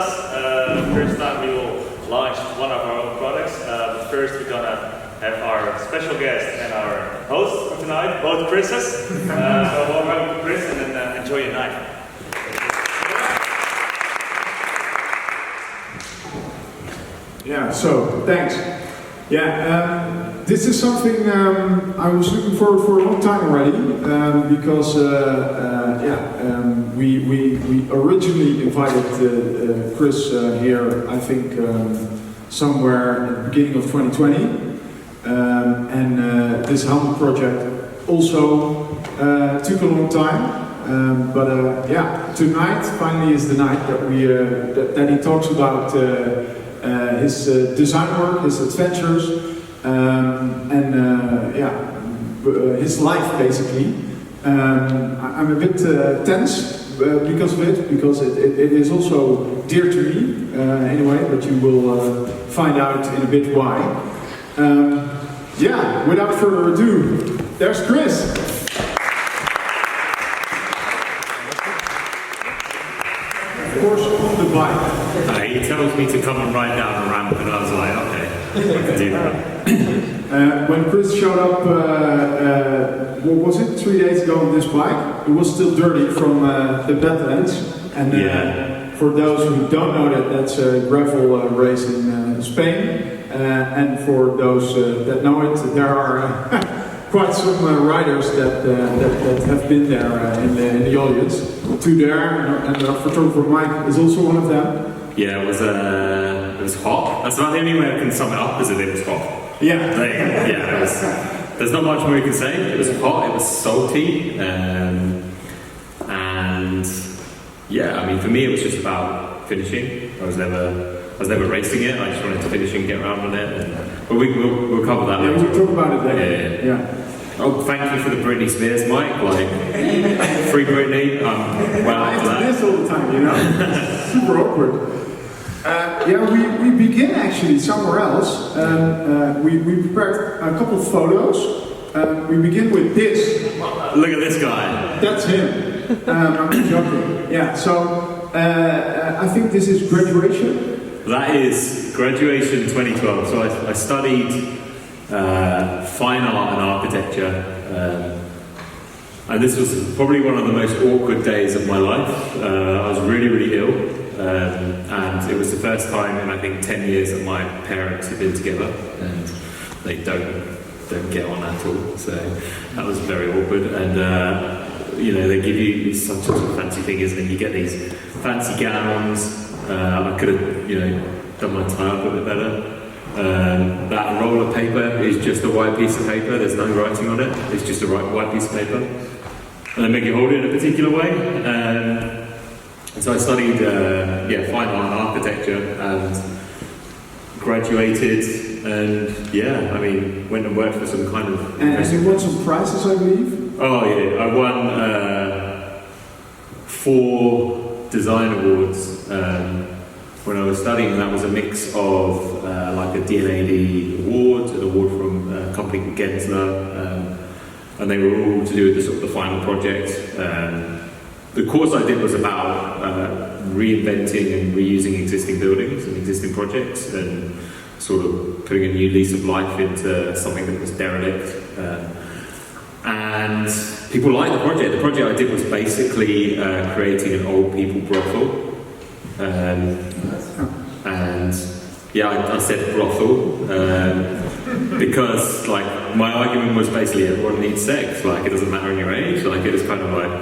us. First time we will launch one of our own products. First we're gonna have our special guest and our host for tonight, both Chris's. So welcome to Chris and then enjoy your night. Yeah, so thanks. Yeah, this is something I was looking forward for a long time already because we originally invited Chris here, I think somewhere at the beginning of 2020, and this helmet project also took a long time. But tonight finally is the night that we that he talks about his design work, his adventures, his life basically. I'm a bit tense because of it, because it is also dear to me anyway, but you will find out in a bit why. Without further ado, there's Chris. Of course, on the bike. He tells me to come and ride down the ramp, and I was like, okay, I can do that. When Chris showed up, what was it, 3 days ago on this bike, it was still dirty from the Badlands. And for those who don't know that, that's a gravel race in Spain. And for those that know it, there are quite some riders that have been there in the audience. Two there, and our photographer Mike is also one of them. Yeah, it was hot. That's about the only way I can sum it up, is that it was hot. Yeah. There's not much more you can say. It was hot, it was salty, and I mean, for me it was just about finishing. I was never racing it. I just wanted to finish and get around on it. But we'll cover that later. We'll talk about it later. Yeah. Oh, thank you for the Britney Spears, Mike. Like, free Britney. Well, I have to this all the time, you know. Super awkward. We begin actually somewhere else. We prepared a couple of photos. We begin with this. Look at this guy. That's him. I'm joking. Yeah. So I think this is graduation. That is graduation 2012. So I studied fine art and architecture, and this was probably one of the most awkward days of my life. I was really, really ill, and it was the first time in I think 10 years that my parents had been together, and they don't get on at all. So that was very awkward, and they give you such a fancy thing, isn't it? You get these fancy gowns. I could have done my tie up a bit better. That roll of paper is just a white piece of paper, there's no writing on it, it's just a white piece of paper. And they make you hold it in a particular way. And so I studied fine art and architecture and graduated, and went and worked for some kind of... And you won some prizes, I believe? Oh yeah, I won 4 design awards when I was studying, and that was a mix of like a D&AD award, an award from a company called Gensler, and they were all to do with the sort of the final project. The course I did was about reinventing and reusing existing buildings and existing projects, and sort of putting a new lease of life into something that was derelict. And people liked the project. The project I did was basically creating an old people brothel. I said brothel because like my argument was basically everyone needs sex, like it doesn't matter in your age, like it was kind of like,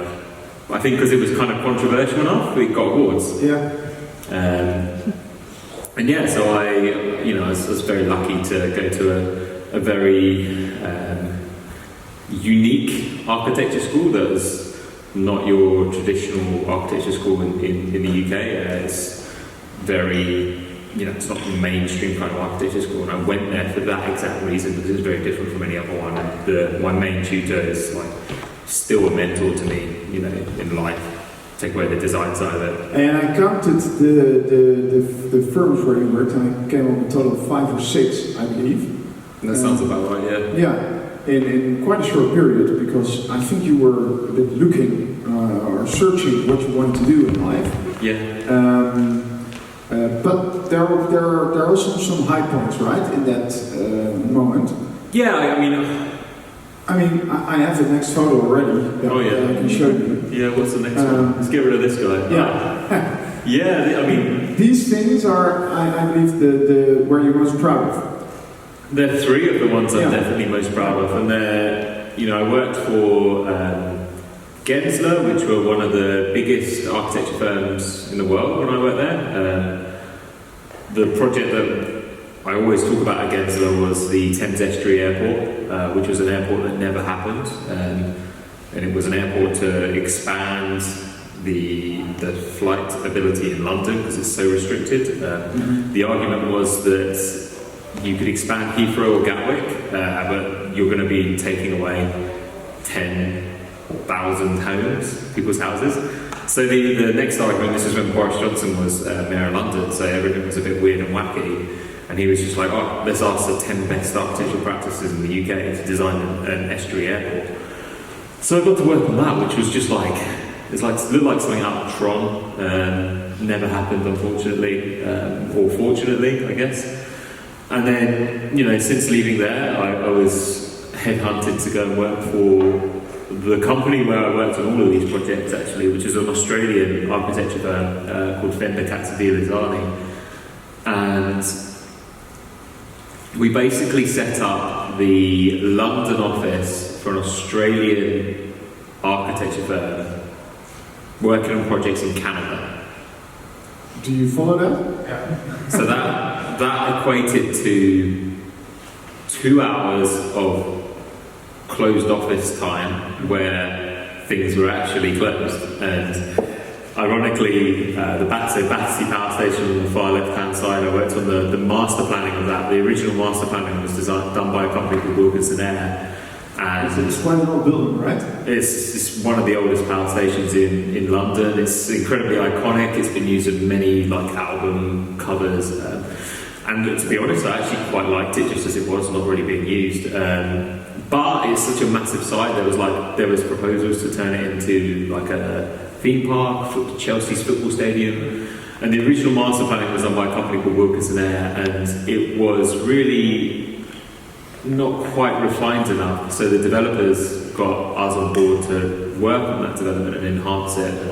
I think because it was kind of controversial enough, we got awards. So I was very lucky to go to a very unique architecture school that was not your traditional architecture school in the UK. It's very, it's not the mainstream kind of architecture school, and I went there for that exact reason, because it's very different from any other one. And my main tutor is like still a mentor to me, in life. Take away the design side of it. And I counted the firms where you worked, and I came up with a total of 5 or 6, I believe. That sounds about right, yeah. Yeah. In quite a short period, because I think you were a bit looking or searching what you wanted to do in life. Yeah. But there are also some high points, right, in that moment. Yeah, I have the next photo already that I can show you. Yeah, what's the next one? Let's get rid of this guy. Yeah. Yeah, these things are, I believe, the where you're most proud of. they're three of the ones I'm definitely most proud of, and they're, I worked for Gensler, which were one of the biggest architecture firms in the world when I worked there. The project that I always talk about at Gensler was the Thames Estuary Airport, which was an airport that never happened, and it was an airport to expand the flight ability in London because it's so restricted. The argument was that you could expand Heathrow or Gatwick, but you're going to be taking away 10,000 homes, people's houses. So the next argument, this is when Boris Johnson was Mayor of London, so everything was a bit weird and wacky. And he was just like, let's ask the 10 best architectural practices in the UK to design an estuary airport. So I got to work on that, which was just like, it looked like something out of Tron. Never happened, unfortunately, or fortunately, I guess. And then, since leaving there, I was headhunted to go and work for the company where I worked on all of these projects, actually, which is an Australian architecture firm called Fender Cazzaville. And we basically set up the London office for an Australian architecture firm working on projects in Canada. Do you follow that? Yeah. So that equated to 2 hours of closed office time where things were actually closed. And ironically, the Battersea Power Station on the far left-hand side, I worked on the master planning of that. The original master planning was done by a company called Wilkinson Air. And it's quite an old building, right? It's one of the oldest power stations in London. It's incredibly iconic. It's been used in many album covers. And to be honest, I actually quite liked it just as it was, not really being used. But it's such a massive site. There was proposals to turn it into like a theme park, Chelsea's football stadium, and the original master planning was done by a company called Wilkinson Air, and it was really not quite refined enough, so the developers got us on board to work on that development and enhance it. And,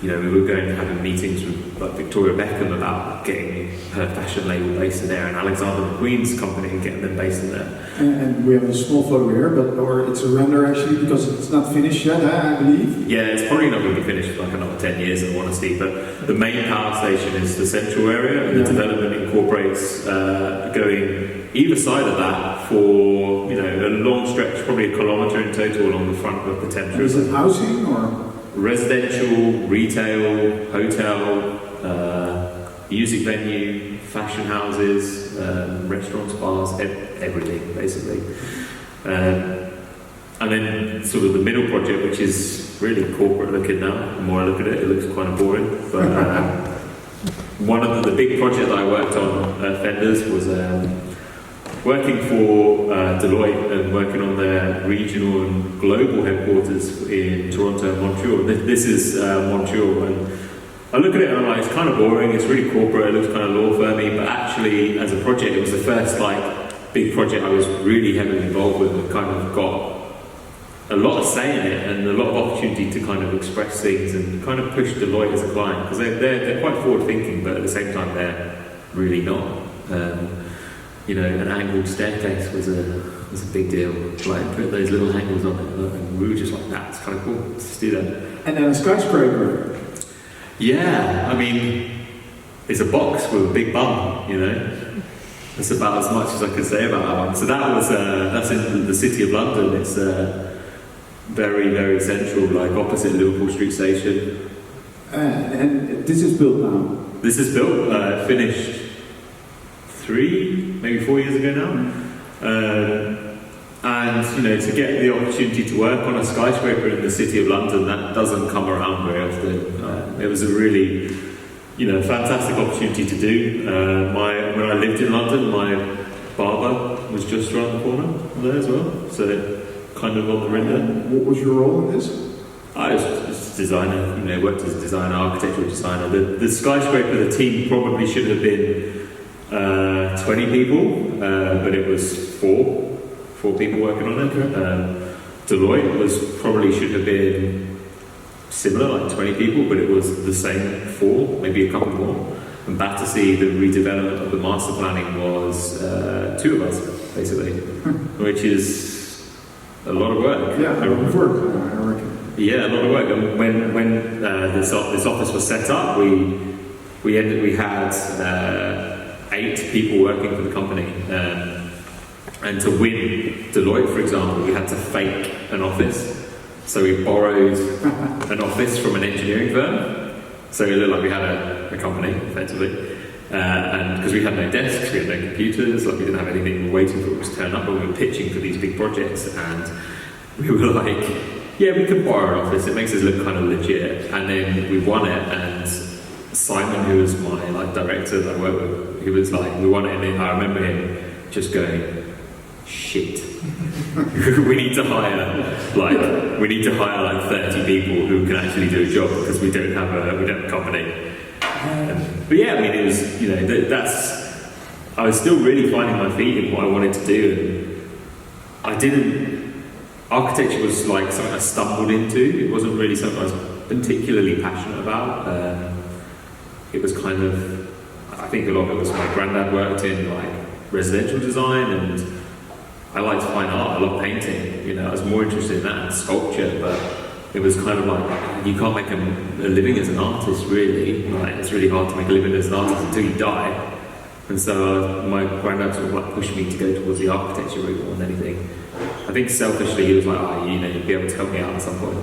we were going to having meetings with Victoria Beckham about getting her fashion label based in there, and Alexander McQueen's company and getting them based in there. And we have a small photo here, or it's a render actually, because it's not finished yet, I believe. Yeah, it's probably not going to be finished for another 10 years, in all honesty, but the main power station is the central area, and the development incorporates going either side of that for a long stretch, probably 1 kilometre in total along the front of the Thames River. Is it housing or? Residential, retail, hotel, music venue, fashion houses, restaurants, bars, everything basically. And then sort of the middle project, which is really corporate looking now. The more I look at it, it looks kind of boring. But one of the big projects that I worked on at Fenders was working for Deloitte and working on their regional and global headquarters in Toronto and Montreal. This is Montreal, and I look at it and I'm like, it's kind of boring, it's really corporate, it looks kind of law firmy, but actually as a project, it was the first big project I was really heavily involved with, and kind of got a lot of say in it and a lot of opportunity to kind of express things and kind of push Deloitte as a client, because they're quite forward thinking, but at the same time they're really not. An angled staircase was a big deal. Like, put those little angles on it, and we were just like, it's kind of cool. Let's just do that. And then a skyscraper. Yeah, it's a box with a big bum. That's about as much as I can say about that one. So that's in the city of London. It's very, very central, like opposite Liverpool Street Station. And this is built now. This is built, finished 3, maybe 4 years ago now. And to get the opportunity to work on a skyscraper in the city of London, that doesn't come around very often. It was a really fantastic opportunity to do. When I lived in London, my barber was just around the corner there as well, so kind of on the render. What was your role in this? I was designer, worked as a designer, architectural designer. The skyscraper, the team probably should have been 20 people, but it was four people working on it. Okay. Deloitte probably should have been similar, like 20 people, but it was the same 4, maybe a couple more. And Battersea, the redevelopment of the master planning was 2 of us, basically, which is a lot of work. Yeah, a lot of work, I reckon. Yeah, a lot of work. And when this office was set up, we had 8 people working for the company. And to win Deloitte, for example, we had to fake an office. So we borrowed an office from an engineering firm. So it looked like we had a company, effectively. And because we had no desks, we had no computers, we didn't have anything, we were waiting for it to turn up, but we were pitching for these big projects. And we were like, yeah, we could borrow an office, it makes us look kind of legit. And then we won it, and Simon, who was my director that I worked with, he was like, we won it, and then I remember him just going, shit. we need to hire 30 people who can actually do a job because we don't have a company. But yeah, I mean, it was, I was still really finding my feet in what I wanted to do, and architecture was something I stumbled into. It wasn't really something I was particularly passionate about. It was kind of, I think a lot of it was my granddad worked in residential design, and I liked fine art, I love painting, I was more interested in that and sculpture, but it was kind of you can't make a living as an artist, really. It's really hard to make a living as an artist until you die. And so my granddad sort of pushed me to go towards the architecture route more than anything. I think selfishly he was like, you'd be able to help me out at some point.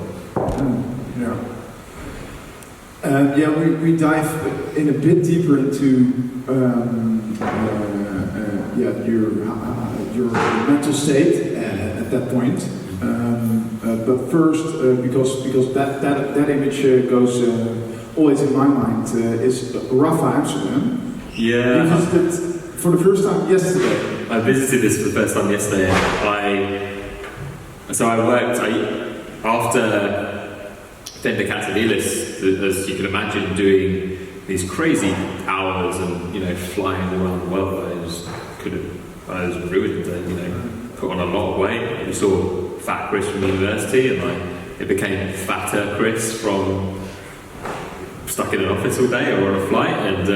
We dive in a bit deeper into your mental state at that point. But first, because that image goes always in my mind, is Rafa Amsterdam. Yeah. You visited for the first time yesterday. I visited this for the first time yesterday. After Fender Catalilis, as you can imagine, doing these crazy hours and flying around the world. I was ruined to put on a lot of weight. We saw fat Chris from university, and it became fatter Chris from stuck in an office all day or on a flight. And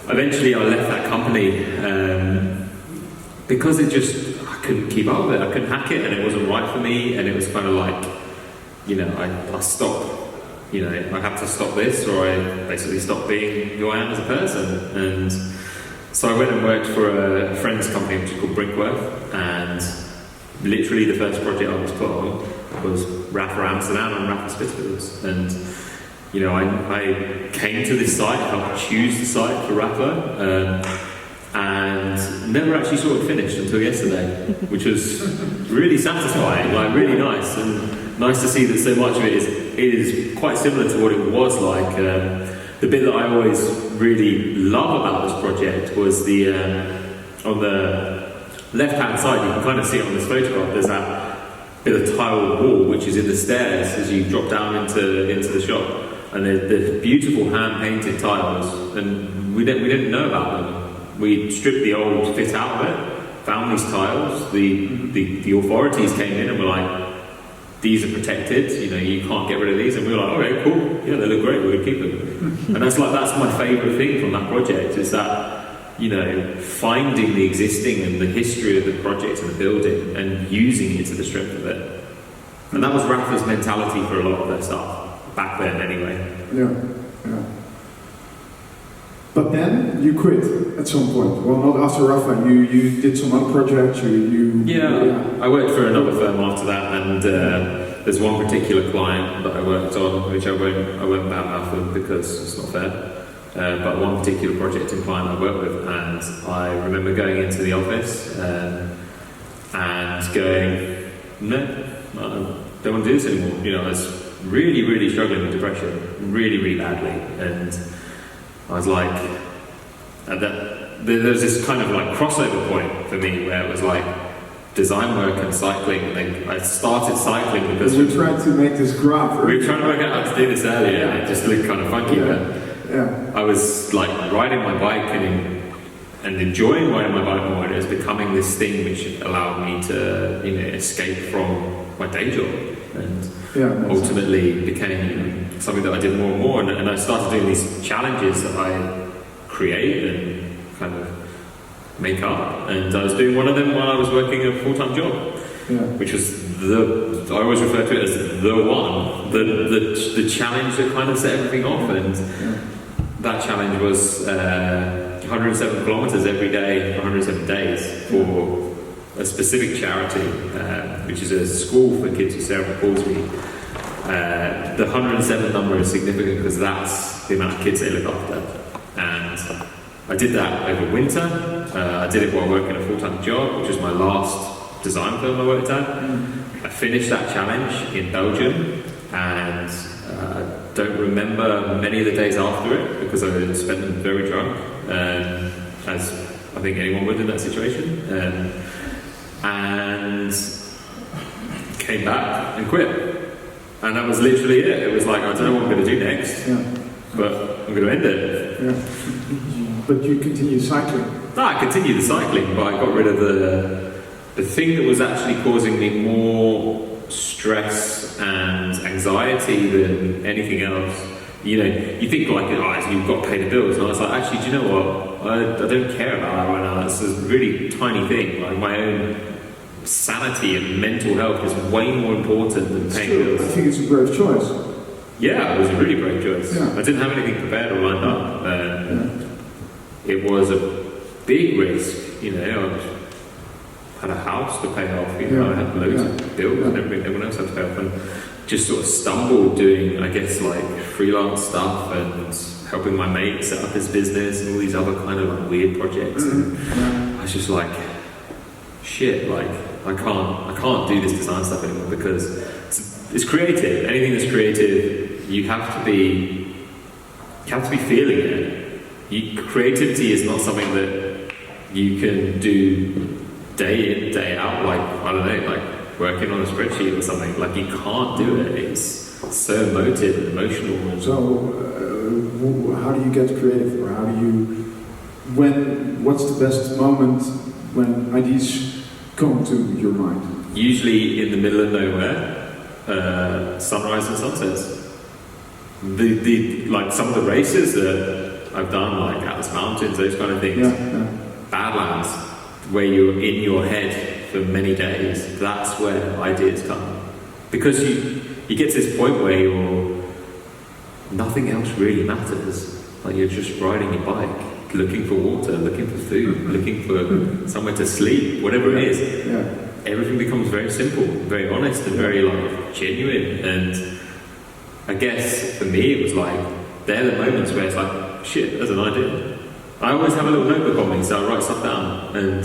eventually, I left that company because I couldn't keep up with it. I couldn't hack it, and it wasn't right for me. And it was kind of I stopped. I have to stop this, or I basically stop being who I am as a person. And so I went and worked for a friend's company, which is called Brickworth, and literally the first project I was put on was Rafa Amsterdam and Rafa Spitzbergs. And I came to this site, helped choose the site for Rafa, and never actually saw it finished until yesterday, which was really satisfying, really nice, and nice to see that so much of it is quite similar to what it was like. The bit that I always really love about this project was on the left-hand side, you can kind of see it on this photograph, there's that bit of tiled wall which is in the stairs as you drop down into the shop, and there's beautiful hand-painted tiles, and we didn't know about them. We stripped the old fit out of it, found these tiles, the authorities came in and were like, these are protected, you can't get rid of these, and we were like, okay, cool, yeah, they look great, we're gonna keep them. And that's my favourite thing from that project, is that, finding the existing and the history of the project and the building and using it to the strength of it. And that was Rafa's mentality for a lot of their stuff, back then anyway. Yeah. But then you quit at some point. Well, not after Rafa. You did some other projects. I worked for another firm after that, and there's one particular client that I worked on, which I won't badmouth them because it's not fair. But one particular project and client I worked with, and I remember going into the office and going, no, I don't want to do this anymore. I was really, really struggling with depression, really, really badly, and I was like, there's this kind of crossover point for me where it was like, design work and cycling. And I started cycling because we tried to make this graph. We were trying to work out how to do this earlier, and it just looked kind of funky. Yeah. I was like riding my bike and enjoying riding my bike more, and it was becoming this thing which allowed me to, escape from my day job, and ultimately became something that I did more and more. And I started doing these challenges that I create and kind of make up. And I was doing one of them while I was working a full-time job, which was I always refer to it as the one, the challenge that kind of set everything off. And that challenge was 107 kilometers every day, 107 days for a specific charity, which is a school for kids with cerebral palsy. The 107 number is significant because that's the amount of kids they look after. And I did that over winter. I did it while working a full-time job, which was my last design firm I worked at. I finished that challenge in Belgium, and don't remember many of the days after it because I spent them very drunk, as I think anyone would in that situation, and came back and quit. And that was literally it. It was like, I don't know what I'm going to do next, but I'm going to end it. But you continue cycling? No, I continued the cycling, but I got rid of the thing that was actually causing me more stress and anxiety than anything else. You think like, you've got to pay the bills, and I was like, actually, do you know what? I don't care about that right now. It's a really tiny thing. Like, my own sanity and mental health is way more important than paying bills. I think it's a brave choice. Yeah, it was a really brave choice. Yeah. I didn't have anything prepared or lined up. It was a big risk. I had a house to pay off. I had loads of bills and everything. Everyone else had to pay off, and just sort of stumbled doing, I guess, like freelance stuff and helping my mate set up his business and all these other kind of like weird projects. And I was just like, shit, like I can't do this design stuff anymore because it's creative. Anything that's creative, you have to be feeling it. Creativity is not something that you can do day in, day out, like, I don't know, like working on a spreadsheet or something. Like, you can't do it. It's so emotive and emotional. So, how do you get creative? Or how do you, what's the best moment when ideas come to your mind? Usually in the middle of nowhere, sunrise and sunsets. Like some of the races that I've done, like Atlas Mountains, those kind of things, Badlands, where you're in your head for many days, that's where ideas come. Because you get to this point where nothing else really matters. Like, you're just riding your bike, looking for water, looking for food, looking for somewhere to sleep, whatever it is. Everything becomes very simple, very honest, and very like genuine. And I guess for me it was like, they're the moments where it's like, shit, there's an idea. I always have a little notebook on me, so I write stuff down. And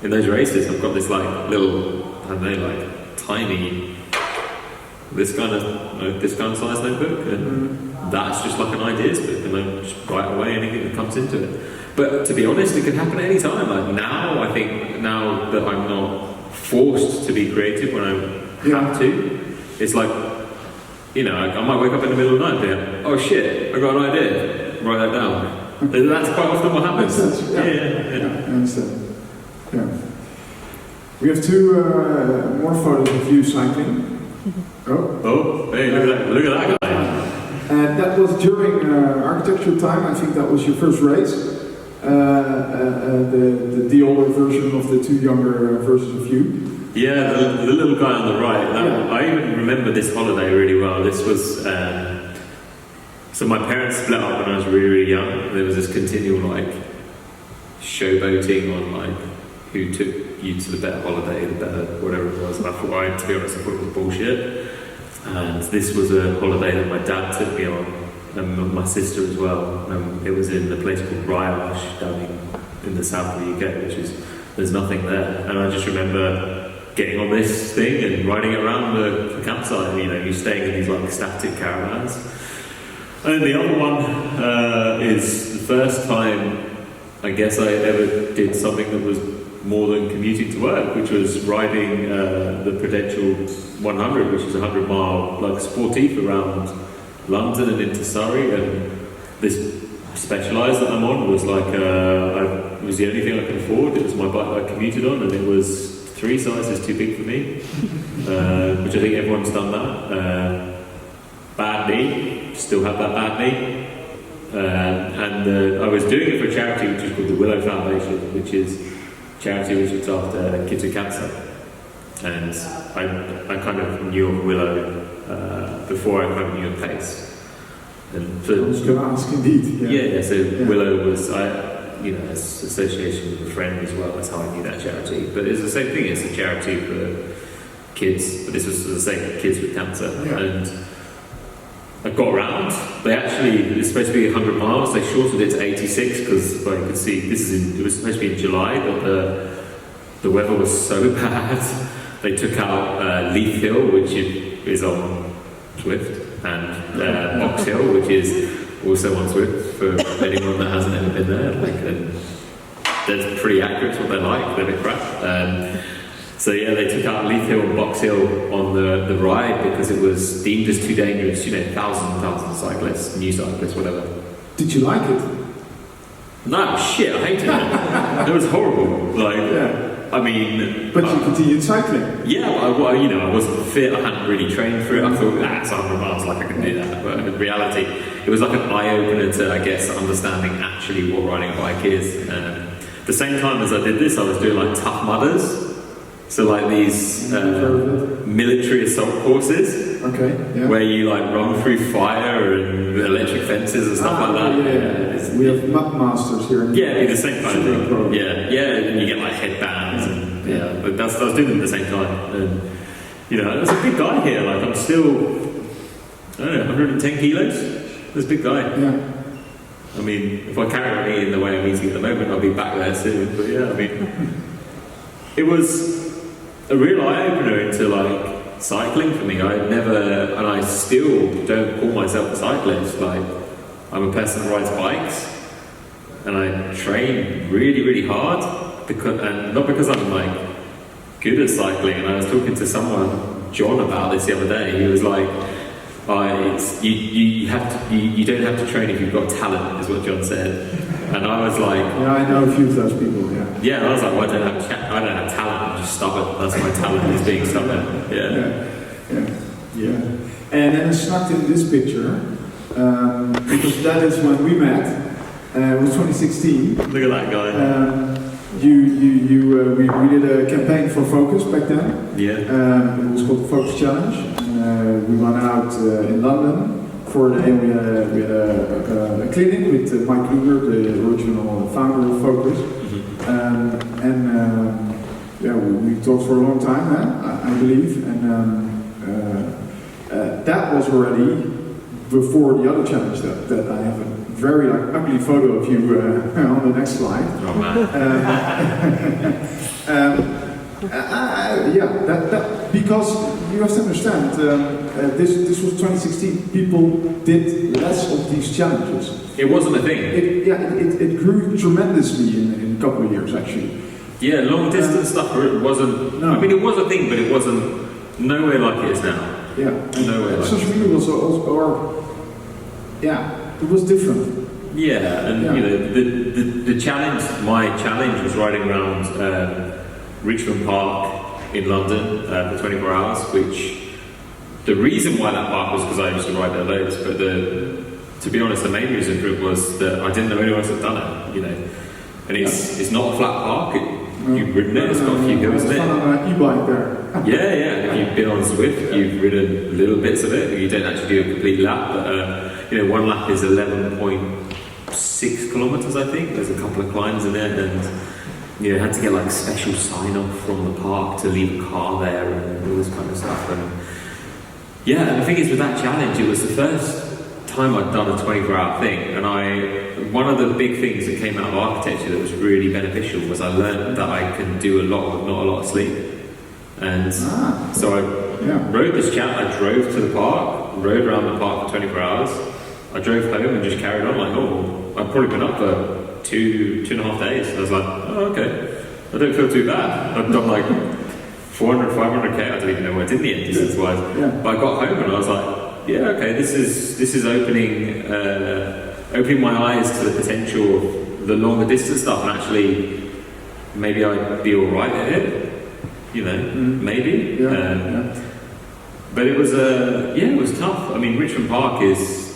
in those races, I've got this like little, I don't know, like tiny, this kind of size notebook, and that's just like an ideas book, and I just write away anything that comes into it. But to be honest, it can happen any time. Like now, I think now that I'm not forced to be creative when I have to, it's like, I might wake up in the middle of the night and be like, oh shit, I got an idea, write that down. And that's quite often what happens. Yeah, I understand. Yeah. We have two more photos of you cycling. Oh, hey, look at that guy. And that was during architecture time. I think that was your first race. The older version of the two younger versions of you. Yeah, the little guy on the right. I even remember this holiday really well. This was, so my parents split up when I was really, really young. There was this continual like showboating on like who took you to the better holiday, the better whatever it was. And I thought, to be honest, I thought it was bullshit. And this was a holiday that my dad took me on, and my sister as well. It was in a place called Ryash down in the south of the UK, which is, there's nothing there. And I just remember getting on this thing and riding around the campsite. You're staying in these like static caravans. And then the other one is the first time I guess I ever did something that was more than commuting to work, which was riding the Prudential 100, which is a 100-mile like sportif around London and into Surrey. And this Specialized that I'm on was like it was the only thing I could afford. It was my bike I commuted on, and it was 3 sizes too big for me, which I think everyone's done that. Bad knee, still have that bad knee. And I was doing it for a charity which is called the Willow Foundation, which is a charity which looks after kids with cancer. And I kind of knew of Willow before I kind of knew of Pace. And I was going to ask indeed. So Willow was, it's association with a friend as well. That's how I knew that charity. But it's the same thing. It's a charity for kids, but this was the same kids with cancer. Yeah. And I got around. They actually, it's supposed to be 100 miles. They shortened it to 86 because, well, you can see, it was supposed to be in July, but the weather was so bad. They took out Leaf Hill, which is on Swift, and Box Hill, which is also on Swift for anyone that hasn't ever been there. And that's pretty accurate what they're like. They're a bit crap. So they took out Leaf Hill and Box Hill on the ride because it was deemed as too dangerous. Thousands of cyclists, new cyclists, whatever. Did you like it? No, shit, I hated it. It was horrible. I mean... But you continued cycling? Yeah, I wasn't fit, I hadn't really trained for it. I thought, it's 100 miles, like I can do that. But in reality, it was like an eye-opener to, I guess, understanding actually what riding a bike is. The same time as I did this, I was doing like Tough Mudders. So like these military assault courses. Okay, yeah. Where you like run through fire and electric fences and stuff like that. Yeah. We have mud masters here. It'd be the same kind of thing. And you get like headbands and but I was doing them at the same time. And there's a big guy here. Like I'm still, 110 kilos. There's a big guy. Yeah. I mean, if I carry me in the way I'm eating at the moment, I'll be back there soon. But it was a real eye-opener into like cycling for me. I still don't call myself a cyclist. Like I'm a person that rides bikes, and I train really, really hard not because I'm like good at cycling. And I was talking to someone, John, about this the other day. He was like, you don't have to train if you've got talent, is what John said. And I was like, I know a few of those people. And I was like, well, I don't have talent. I'm just stubborn. That's my talent, is being stubborn. And then I snuck in this picture because that is when we met. It was 2016. Look at that guy. We did a campaign for Focus back then. It was called the Focus Challenge, and we went out in London. For a day, we had a clinic with Mike Kluger, the original founder of Focus, we talked for a long time, I believe, and that was already before the other challenge that I have a very ugly photo of you on the next slide. Oh man. Because you have to understand, this was 2016. People did less of these challenges. It wasn't a thing. It grew tremendously in a couple of years, actually. Yeah, long distance stuff. It wasn't. No. I mean, it was a thing, but it wasn't nowhere like it is now. Nowhere like. Social media was it was different. Yeah, and the challenge. My challenge was riding around Richmond Park in London for 24 hours, which the reason why that park was because I used to ride there loads, but to be honest, the main reason for it was that I didn't know anyone else had done it, and it's not a flat park. You've ridden it, it's got a few hills in it. On an e-bike there. And if you've been on Swift, you've ridden little bits of it. You don't actually do a complete lap, but one lap is 11.6 kilometers, I think. There's a couple of climbs in it, and had to get like special sign-off from the park to leave a car there and all this kind of stuff. And the thing is, with that challenge, it was the first time I'd done a 24-hour thing, and one of the big things that came out of architecture that was really beneficial was I learned that I can do a lot with not a lot of sleep. And so I rode this I drove to the park, rode around the park for 24 hours. I drove home and just carried on like normal. I'd probably been up for two and a half days. I was like, oh, okay, I don't feel too bad. I've done like 400, 500k. I don't even know what I did in the end distance wise. But I got home and I was like, yeah, okay, this is opening my eyes to the potential of the longer distance stuff, and actually maybe I'd be alright at it. You know, maybe. But it was it was tough. I mean, Richmond Park is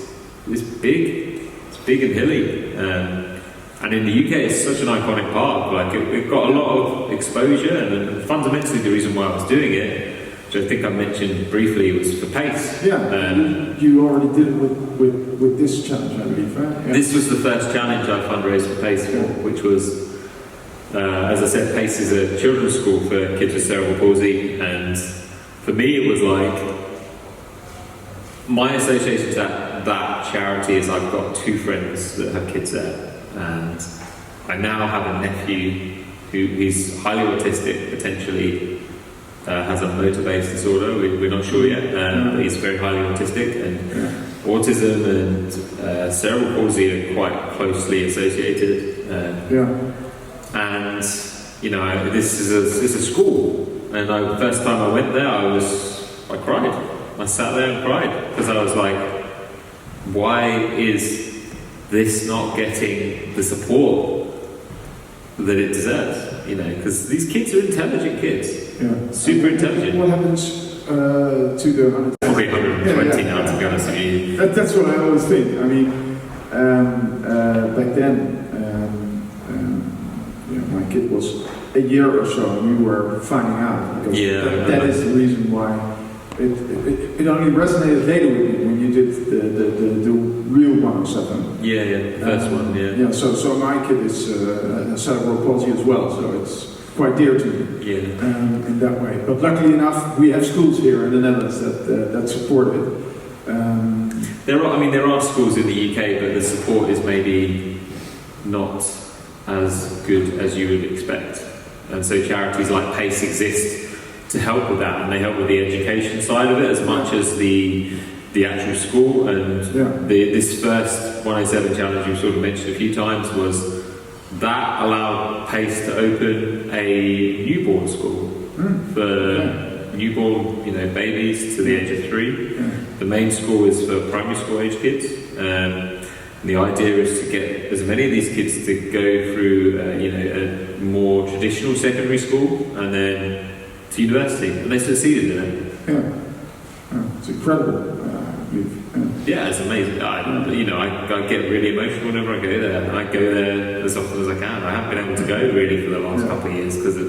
big. It's big and hilly. And in the UK, it's such an iconic park. Like it got a lot of exposure, and fundamentally, the reason why I was doing it, which I think I mentioned briefly, was for pace. You already did it with this challenge, I believe, right? This was the first challenge I fundraised for Pace for, which was, as I said, Pace is a children's school for kids with cerebral palsy, and for me, it was like my association to that charity is I've got 2 friends that have kids there. And I now have a nephew who is highly autistic, potentially has a motor-based disorder. We're not sure yet, but he's very highly autistic, and autism and cerebral palsy are quite closely associated. And you know, this is a school, and the first time I went there, I cried. I sat there and cried because I was like, why is this not getting the support that it deserves? You know, because these kids are intelligent kids, super intelligent. What happens to the 100? Probably 120 now, to be honest with you. That's what I always think. I mean, back then, my kid was a year or so, and we were finding out because that is the reason why. It only resonated later with me when you did the real 107. The first one. So my kid is cerebral palsy as well, so it's quite dear to me. In that way. But luckily enough, we have schools here in the Netherlands that support it. There are schools in the UK, but the support is maybe not as good as you would expect, and so charities like Pace exist to help with that, and they help with the education side of it as much as the actual school. And this first 107 challenge you sort of mentioned a few times was that allowed Pace to open a newborn school for newborn babies to the age of 3. The main school is for primary school age kids, and the idea is to get as many of these kids to go through a more traditional secondary school and then to university, and they succeeded in it. It's incredible. It's amazing. I get really emotional whenever I go there, and I go there as often as I can. I haven't been able to go really for the last couple of years because of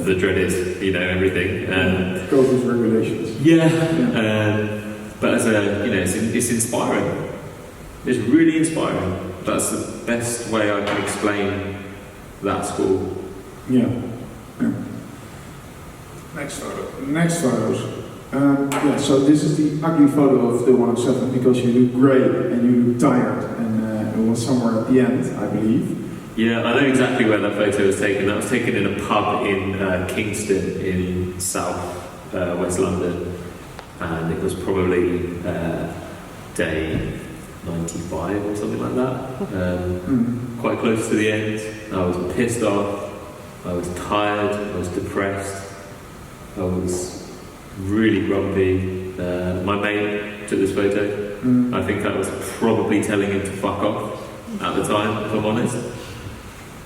the dreaded, everything. COVID regulations. But as it's inspiring. It's really inspiring. That's the best way I can explain that school. Next photos. So this is the ugly photo of the 107 because you look grey and you look tired, and it was somewhere at the end, I believe. I know exactly where that photo was taken. That was taken in a pub in Kingston in South West London, and it was probably day 95 or something like that. Quite close to the end. I was pissed off. I was tired. I was depressed. I was really grumpy. My mate took this photo. I think I was probably telling him to fuck off at the time, if I'm honest.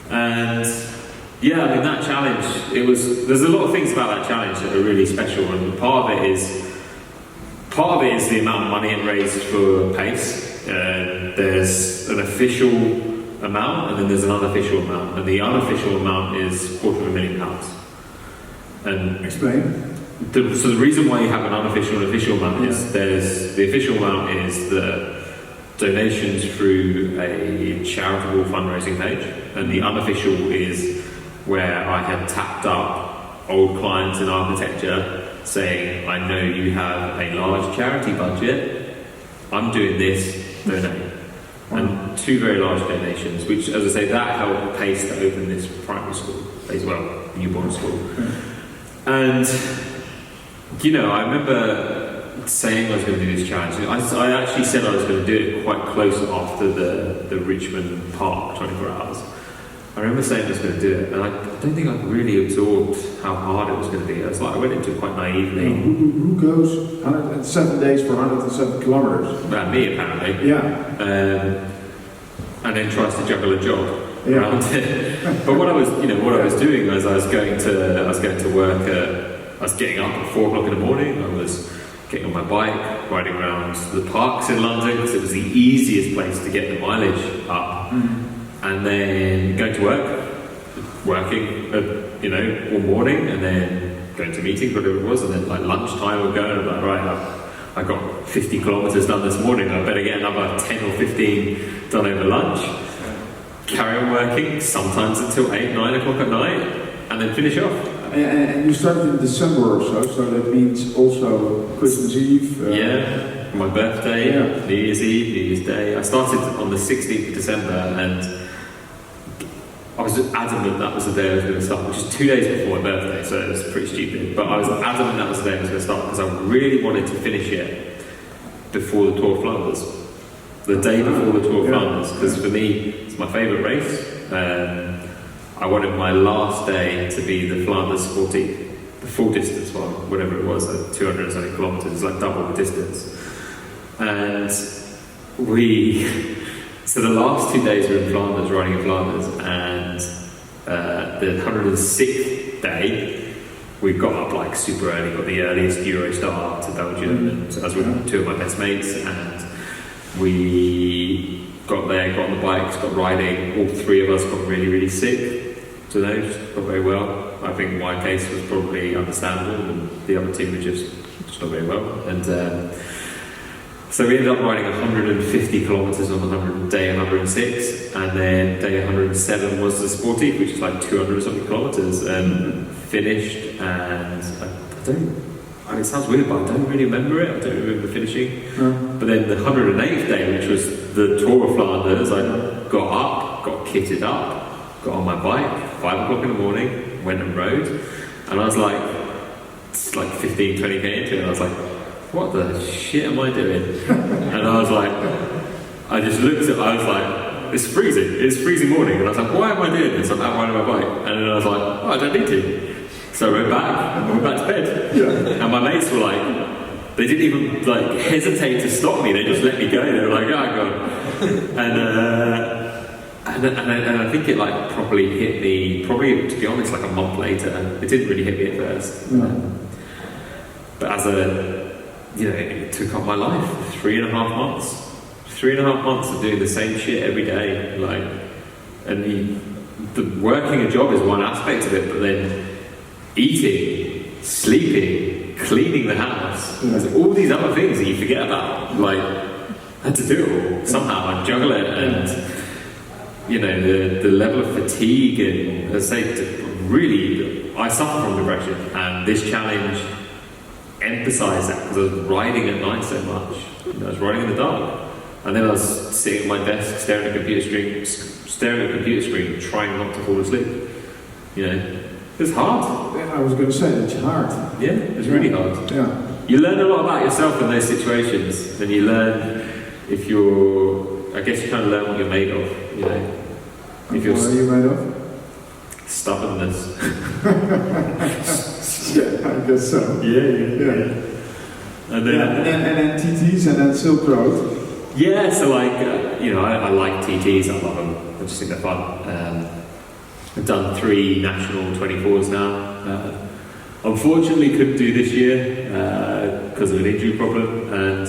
And that challenge, there's a lot of things about that challenge that are really special, and part of it is the amount of money it raised for Pace. There's an official amount, and then there's an unofficial amount, and the unofficial amount is £250,000. And explain. So the reason why you have an unofficial and official amount is the official amount is the donations through a charitable fundraising page, and the unofficial is where I had tapped up old clients in architecture saying, I know you have a large charity budget, I'm doing this, donate. And 2 very large donations, which, as I say, that helped Pace to open this primary school as well, newborn school. And I remember saying I was going to do this challenge. I actually said I was going to do it quite close after the Richmond Park 24 hours. I remember saying I was going to do it, and I don't think I'd really absorbed how hard it was going to be. I went into it quite naively. Who goes 107 days for 107 kilometers? Me, apparently. Yeah. And then tries to juggle a job. Yeah. Around it. But what I was doing was I was going to work I was getting up at 4 o'clock in the morning. I was getting on my bike, riding around the parks in London because it was the easiest place to get the mileage up. And then going to working, all morning, and then going to meetings, whatever it was, and then like lunchtime we'll go, and I'm like, right, I got 50 kilometers done this morning. I better get another 10 or 15 done over lunch. Carry on working, sometimes until 8, 9 o'clock at night, and then finish off. And you started in December or so that means also Christmas Eve. My birthday, New Year's Eve, New Year's Day. I started on the 16th of December, and I was adamant that was the day I was going to start, which is 2 days before my birthday, so it was pretty stupid. But I was adamant that was the day I was going to start because I really wanted to finish it before the Tour of Flanders. The day before the Tour of Flanders, because for me, it's my favourite race. I wanted my last day to be the Flanders 40, the full distance one, whatever it was, like 200 and something kilometres, like double the distance. And so the last 2 days were in Flanders, riding in Flanders, and the 106th day, we got up like super early, got the earliest Eurostar to Belgium, and I was with 2 of my best mates, and we got there, got on the bikes, got riding. All 3 of us got really, really sick. So they just got very well. I think my case was probably understandable, and the other team were just not very well. And so we ended up riding 150 kilometres on day 106, and then day 107 was the Sporty, which is like 200 something kilometres, and finished. And it sounds weird, but I don't really remember it. I don't remember finishing. But then the 108th day, which was the Tour of Flanders, I got up, got kitted up, got on my bike, 5 o'clock in the morning, went and rode, and I was like, it's like 15, 20k into it, and I was like, what the shit am I doing? And I was like, I just looked at, I was like, it's freezing morning, and I was like, why am I doing this? I'm out riding my bike. And then I was like, oh, I don't need to. So I went back to bed. And my mates were like, they didn't even like hesitate to stop me, they just let me go. They were like, oh god. And I think it like probably hit me, probably to be honest, like a month later. It didn't really hit me at first. But as it took up my life. 3.5 months. 3.5 months of doing the same shit every day. The working a job is one aspect of it, but then eating, sleeping, cleaning the house, there's all these other things that you forget about. Like, I had to do it all somehow and juggle it, and the level of fatigue, and as I say, really, I suffer from depression, and this challenge emphasised that because I was riding at night so much. I was riding in the dark, and then I was sitting at my desk staring at a computer screen, trying not to fall asleep. It's hard. Yeah, I was going to say it's hard. Yeah, it's really hard. Yeah. You learn a lot about yourself in those situations, and you learn if you're. I guess you kind of learn what you're made of. What are you made of? Stubbornness. Yeah, I guess so. Yeah. And then TTs and then Silk Road. Yeah, so I like TTs. I love them. I just think they're fun. I've done 3 national 24s now. Unfortunately, couldn't do this year because of an injury problem. And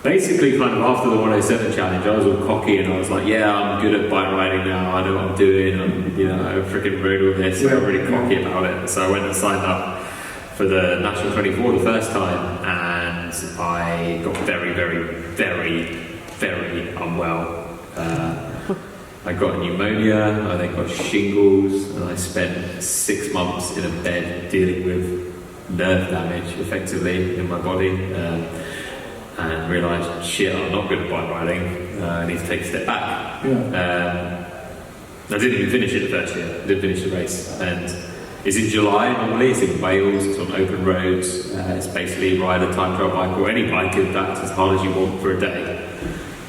basically, kind of after the 107 challenge, I was all cocky and I was like, "Yeah, I'm good at bike riding now. I know what I'm doing. I freaking rode all this. I'm really cocky about it." So I went and signed up for the national 24 the first time, and I got very, very, very, very unwell. I got pneumonia, I then got shingles, and I spent 6 months in a bed dealing with nerve damage, effectively, in my body, and realised, shit, I'm not good at bike riding, I need to take a step back. I didn't even finish it the first year, I didn't finish the race, and It's in July normally, it's in Wales, it's on open roads, it's basically ride a time trial bike or any bike that's as hard as you want for a day.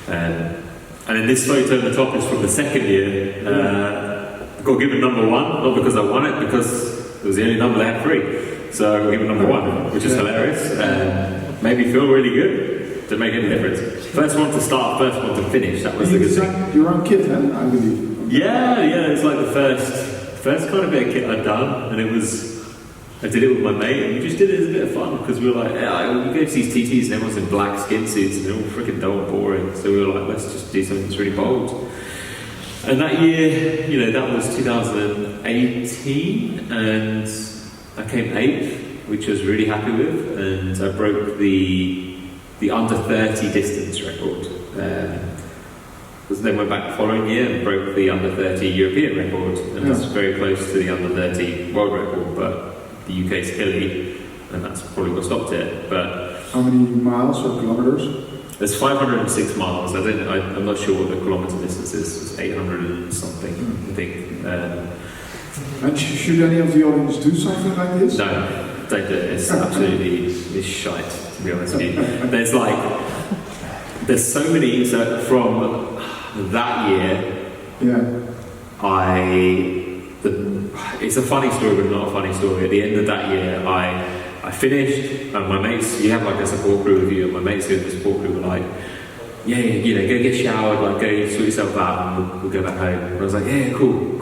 And then this photo at the top is from the second year. Got given number 1, not because I won it, because it was the only number they had free. So I got given number 1, which is hilarious. Made me feel really good. Didn't make any difference. First one to start, first one to finish, that was the good thing. Your own kit, huh? I believe. Yeah, it's like the first kind of bit of kit I'd done, and I did it with my mate, and we just did it as a bit of fun, because we were like, we go to these TTs and everyone's in black skin suits, and they're all freaking dull and boring, so we were like, let's just do something that's really bold. And that year, that was 2018, and I came 8th, which I was really happy with, and I broke the under 30 distance record. Then went back the following year and broke the under 30 European record, and that's very close to the under 30 world record, but the UK's hilly, and that's probably what stopped it. But how many miles or kilometers? There's 506 miles. I'm not sure what the kilometre distance is. It's 800 and something, I think. And should any of the audience do something like this? No, don't do it. It's absolutely shite, to be honest with you. There's so many. So from that year, it's a funny story, but not a funny story. At the end of that year, I finished, and my mates, you have like a support crew with you, and my mates who in the support crew were like, go get showered, like go sort yourself out, and we'll go back home. And I was like, cool,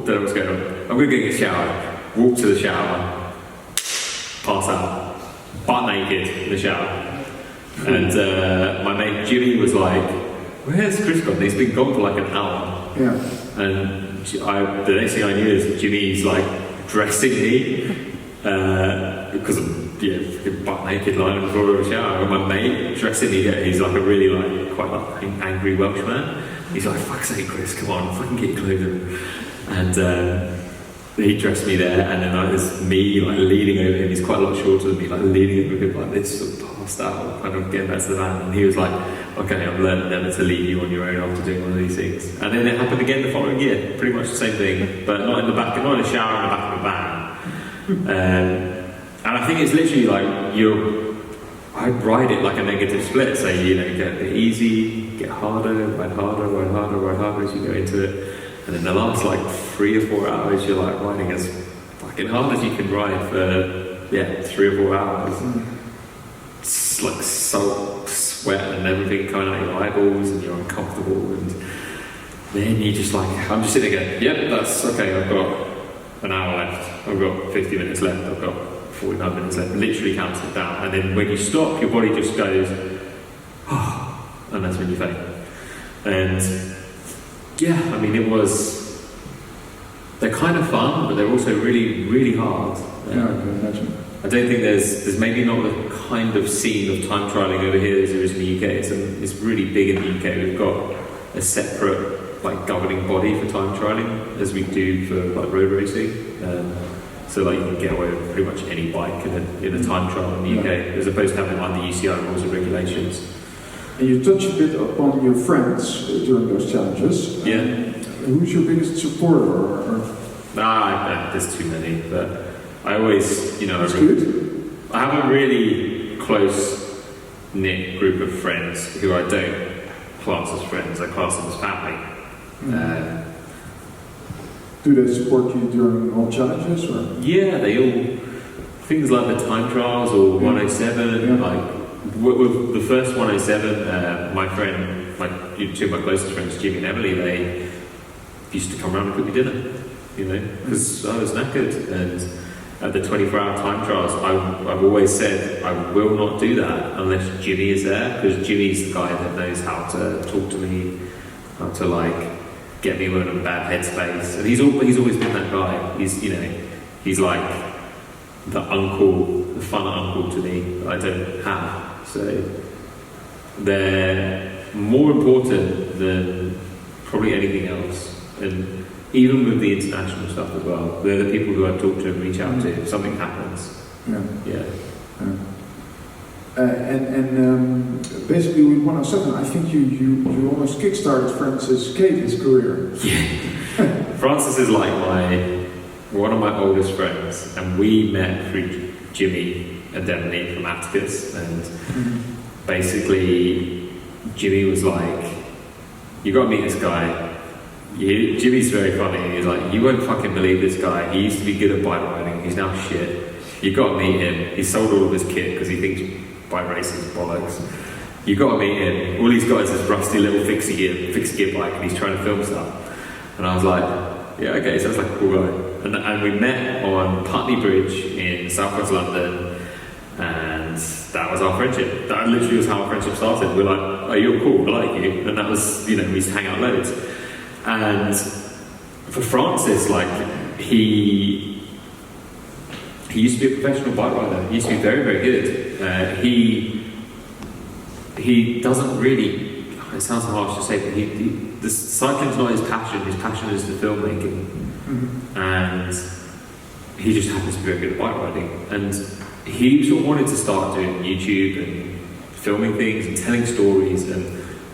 don't know what's going on. I'm gonna go get showered, walk to the shower, pass out, butt naked in the shower. And my mate Jimmy was like, where's Chris gone? He's been gone for like an hour. Yeah. And the next thing I knew is Jimmy's like dressing me because I'm freaking butt naked lying on the floor of a shower. And my mate dressing me, he's like a really quite angry Welsh man. He's like, fuck's sake, Chris, come on, fucking get your clothes on. And he dressed me there, and then there's me leaning over him. He's quite a lot shorter than me, leaning over him like this, sort of passed out, kind of getting back to the van. And he was like, okay, I've learned never to leave you on your own after doing one of these things. And then it happened again the following year, pretty much the same thing, but not in the shower, in the back of a van. And I think it's literally I ride it like a negative split. So get a bit easy, get harder, ride harder as you go into it. And in the last 3 or 4 hours, you're riding as fucking hard as you can ride for 3 or 4 hours. It's salt, sweat, and everything coming out your eyeballs, and you're uncomfortable. And then you just I'm just sitting there going, yep, that's okay. I've got an hour left. I've got 50 minutes left. I've got 45 minutes left. Literally counts it down. And then when you stop, your body just goes, and that's when you fail. And they're kind of fun, but they're also really, really hard. Yeah, I can imagine. I don't think there's maybe not the kind of scene of time trialling over here as there is in the UK. It's really big in the UK. We've got a separate governing body for time trialling, as we do for road racing. So you can get away with pretty much any bike in a time trial in the UK, as opposed to having the UCI rules and regulations. And you touched a bit upon your friends during those challenges. Yeah. Who's your biggest supporter? There's too many, but I always, That's good. I have a really close knit group of friends who I don't class as friends, I class them as family. Do they support you during all challenges? Or? Yeah, they all, things like the time trials or 107, with the first 107, my friend, two of my closest friends, Jimmy and Emily, they used to come around and cook me dinner, because I was knackered. And at the 24-hour time trials, I've always said I will not do that unless Jimmy is there, because Jimmy's the guy that knows how to talk to me, how to get me in a bad headspace. And he's always been that guy. He's like the uncle, the fun uncle to me that I don't have. So they're more important than probably anything else. And even with the international stuff as well, they're the people who I talk to and reach out to if something happens. Yeah. Basically with 107, I think you almost kickstarted Francis Caden's career. Yeah. Francis is one of my oldest friends, and we met through Jimmy and Emily from Attacus, and basically Jimmy was like, you got to meet this guy. Jimmy's very funny. He's like, you won't fucking believe this guy. He used to be good at bike riding. He's now shit. You got to meet him. He sold all of his kit because he thinks bike racing is bollocks. You got to meet him. All he's got is this rusty little fixed gear bike, and he's trying to film stuff. And I was like, yeah, okay, sounds like a cool guy. And we met on Putney Bridge in southwest London, and that was our friendship. That literally was how our friendship started. We're like, oh, you're cool, I like you. And that was, we used to hang out loads. And for Francis, like, he used to be a professional bike rider. He used to be very, very good. He doesn't really, it sounds harsh to say, but the cycling's not his passion. His passion is the filmmaking. And he just happens to be very good at bike riding. And he sort of wanted to start doing YouTube and filming things and telling stories. And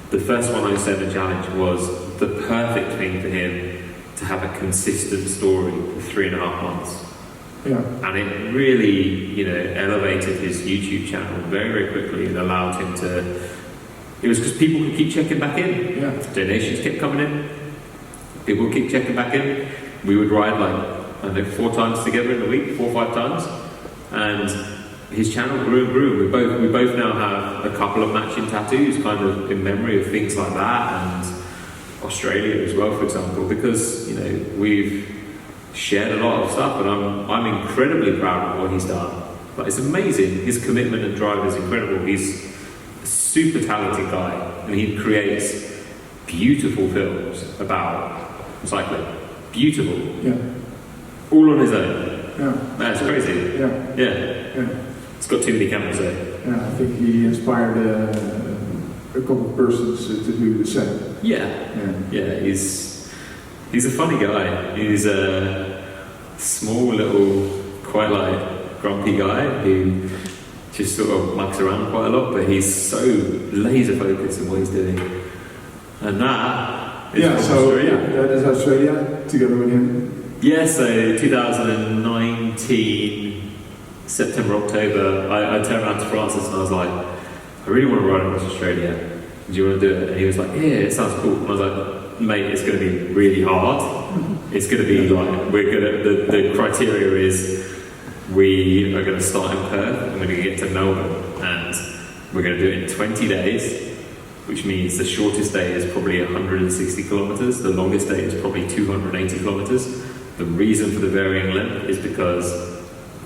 the first 107 challenge was the perfect thing for him to have a consistent story for 3.5 months. Yeah. And it really, elevated his YouTube channel very, very quickly and allowed him to. It was because people could keep checking back in. Yeah. Donations kept coming in. People would keep checking back in. We would ride like 4 times together in a week, 4 or 5 times, and his channel grew and grew. We both now have a couple of matching tattoos, kind of in memory of things like that, and Australia as well, for example, because we've shared a lot of stuff, and I'm incredibly proud of what he's done. But it's amazing. His commitment and drive is incredible. He's a super talented guy, and he creates beautiful films about cycling. Beautiful. Yeah. All on his own. Yeah. That's crazy. Yeah. Yeah. It's got too many cameras there. Yeah, I think he inspired a couple of persons to do the same. Yeah. He's a funny guy. He's a small little, quite like grumpy guy who just sort of mucks around quite a lot, but he's so laser focused on what he's doing. And that is that is Australia together with him. Yeah, so 2019, September, October, I turned around to Francis and I was like, I really want to ride across Australia. Do you want to do it? And he was like, yeah, it sounds cool. And I was like, mate, it's going to be really hard. It's going to be like, the criteria is we are going to start in Perth and we're going to get to Melbourne and we're going to do it in 20 days, which means the shortest day is probably 160 kilometers, the longest day is probably 280 kilometers. The reason for the varying length is because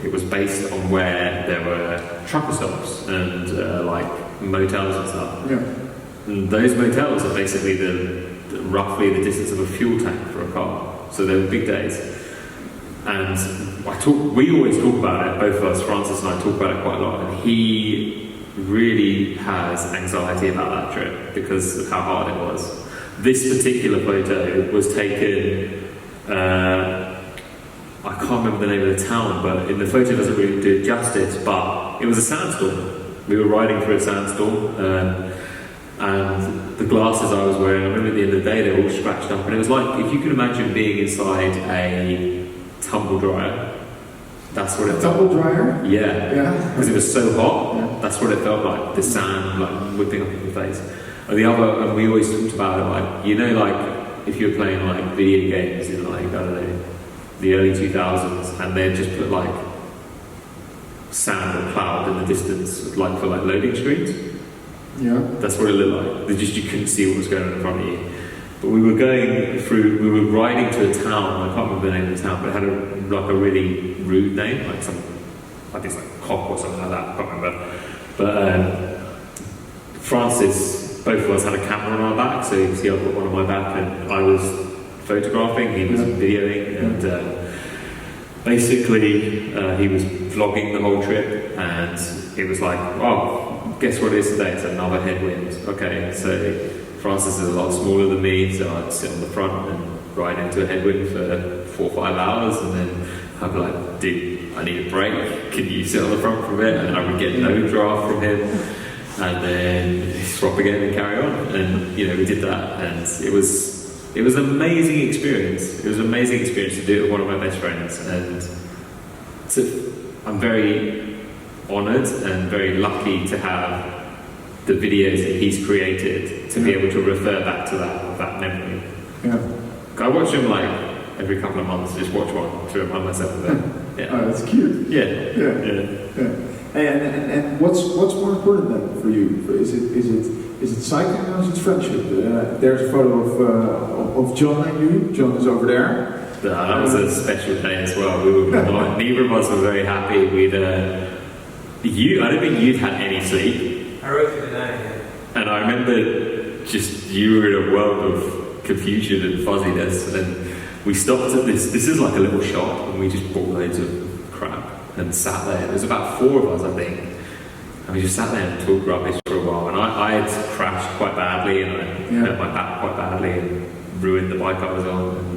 it was based on where there were trucker stops and like motels and stuff. Yeah. And those motels are basically roughly the distance of a fuel tank for a car. So they were big days. And we always talk about it, both of us, Francis and I talk about it quite a lot, and he really has anxiety about that trip because of how hard it was. This particular photo was taken, I can't remember the name of the town, but the photo doesn't really do it justice, but it was a sandstorm. We were riding through a sandstorm, and the glasses I was wearing, I remember at the end of the day, they were all scratched up, and it was like, if you can imagine being inside a tumble dryer, that's what it felt like. Tumble dryer? Yeah. Because it was so hot, Yeah. that's what it felt like, the sand like whipping up in your face. And we always talked about it, like, like, if you're playing like video games in like, I don't know, the early 2000s, and they'd just put like sand or cloud in the distance, like for like loading screens. Yeah. That's what it looked like. You couldn't see what was going on in front of you. But we were riding to a town, I can't remember the name of the town, but it had a really rude name, like it's like Cock or something like that, I can't remember. But Francis, both of us had a camera on our back, so you can see I've got one on my back, and I was photographing, he was videoing, and basically he was vlogging the whole trip, and it was like, oh, guess what it is today? It's another headwind. Okay, so Francis is a lot smaller than me, so I'd sit on the front and ride into a headwind for 4 or 5 hours, and then I'd be like, dude, I need a break, can you sit on the front for a bit? And I would get no draft from him, and then swap again and carry on. And we did that, and it was it was an amazing experience. It was an amazing experience to do it with one of my best friends, and I'm very honoured and very lucky to have the videos that he's created to be able to refer back to that memory. Yeah. I watch him like every couple of months, just watch one to remind myself of it. Yeah. Oh, that's cute. Yeah. Hey, and what's more important then for you? Is it cycling or is it friendship? There's a photo of John and you. John is over there. That was a special day as well. Neither of us were very happy. I don't think you'd had any sleep. I wrote through the night, yeah. And I remember just you were in a world of confusion and fuzziness, and we stopped at this is like a little shop, and we just bought loads of crap and sat there. There was about 4 of us, I think, and we just sat there and talked rubbish for a while. And I had crashed quite badly, and I hurt my back quite badly and ruined the bike I was on.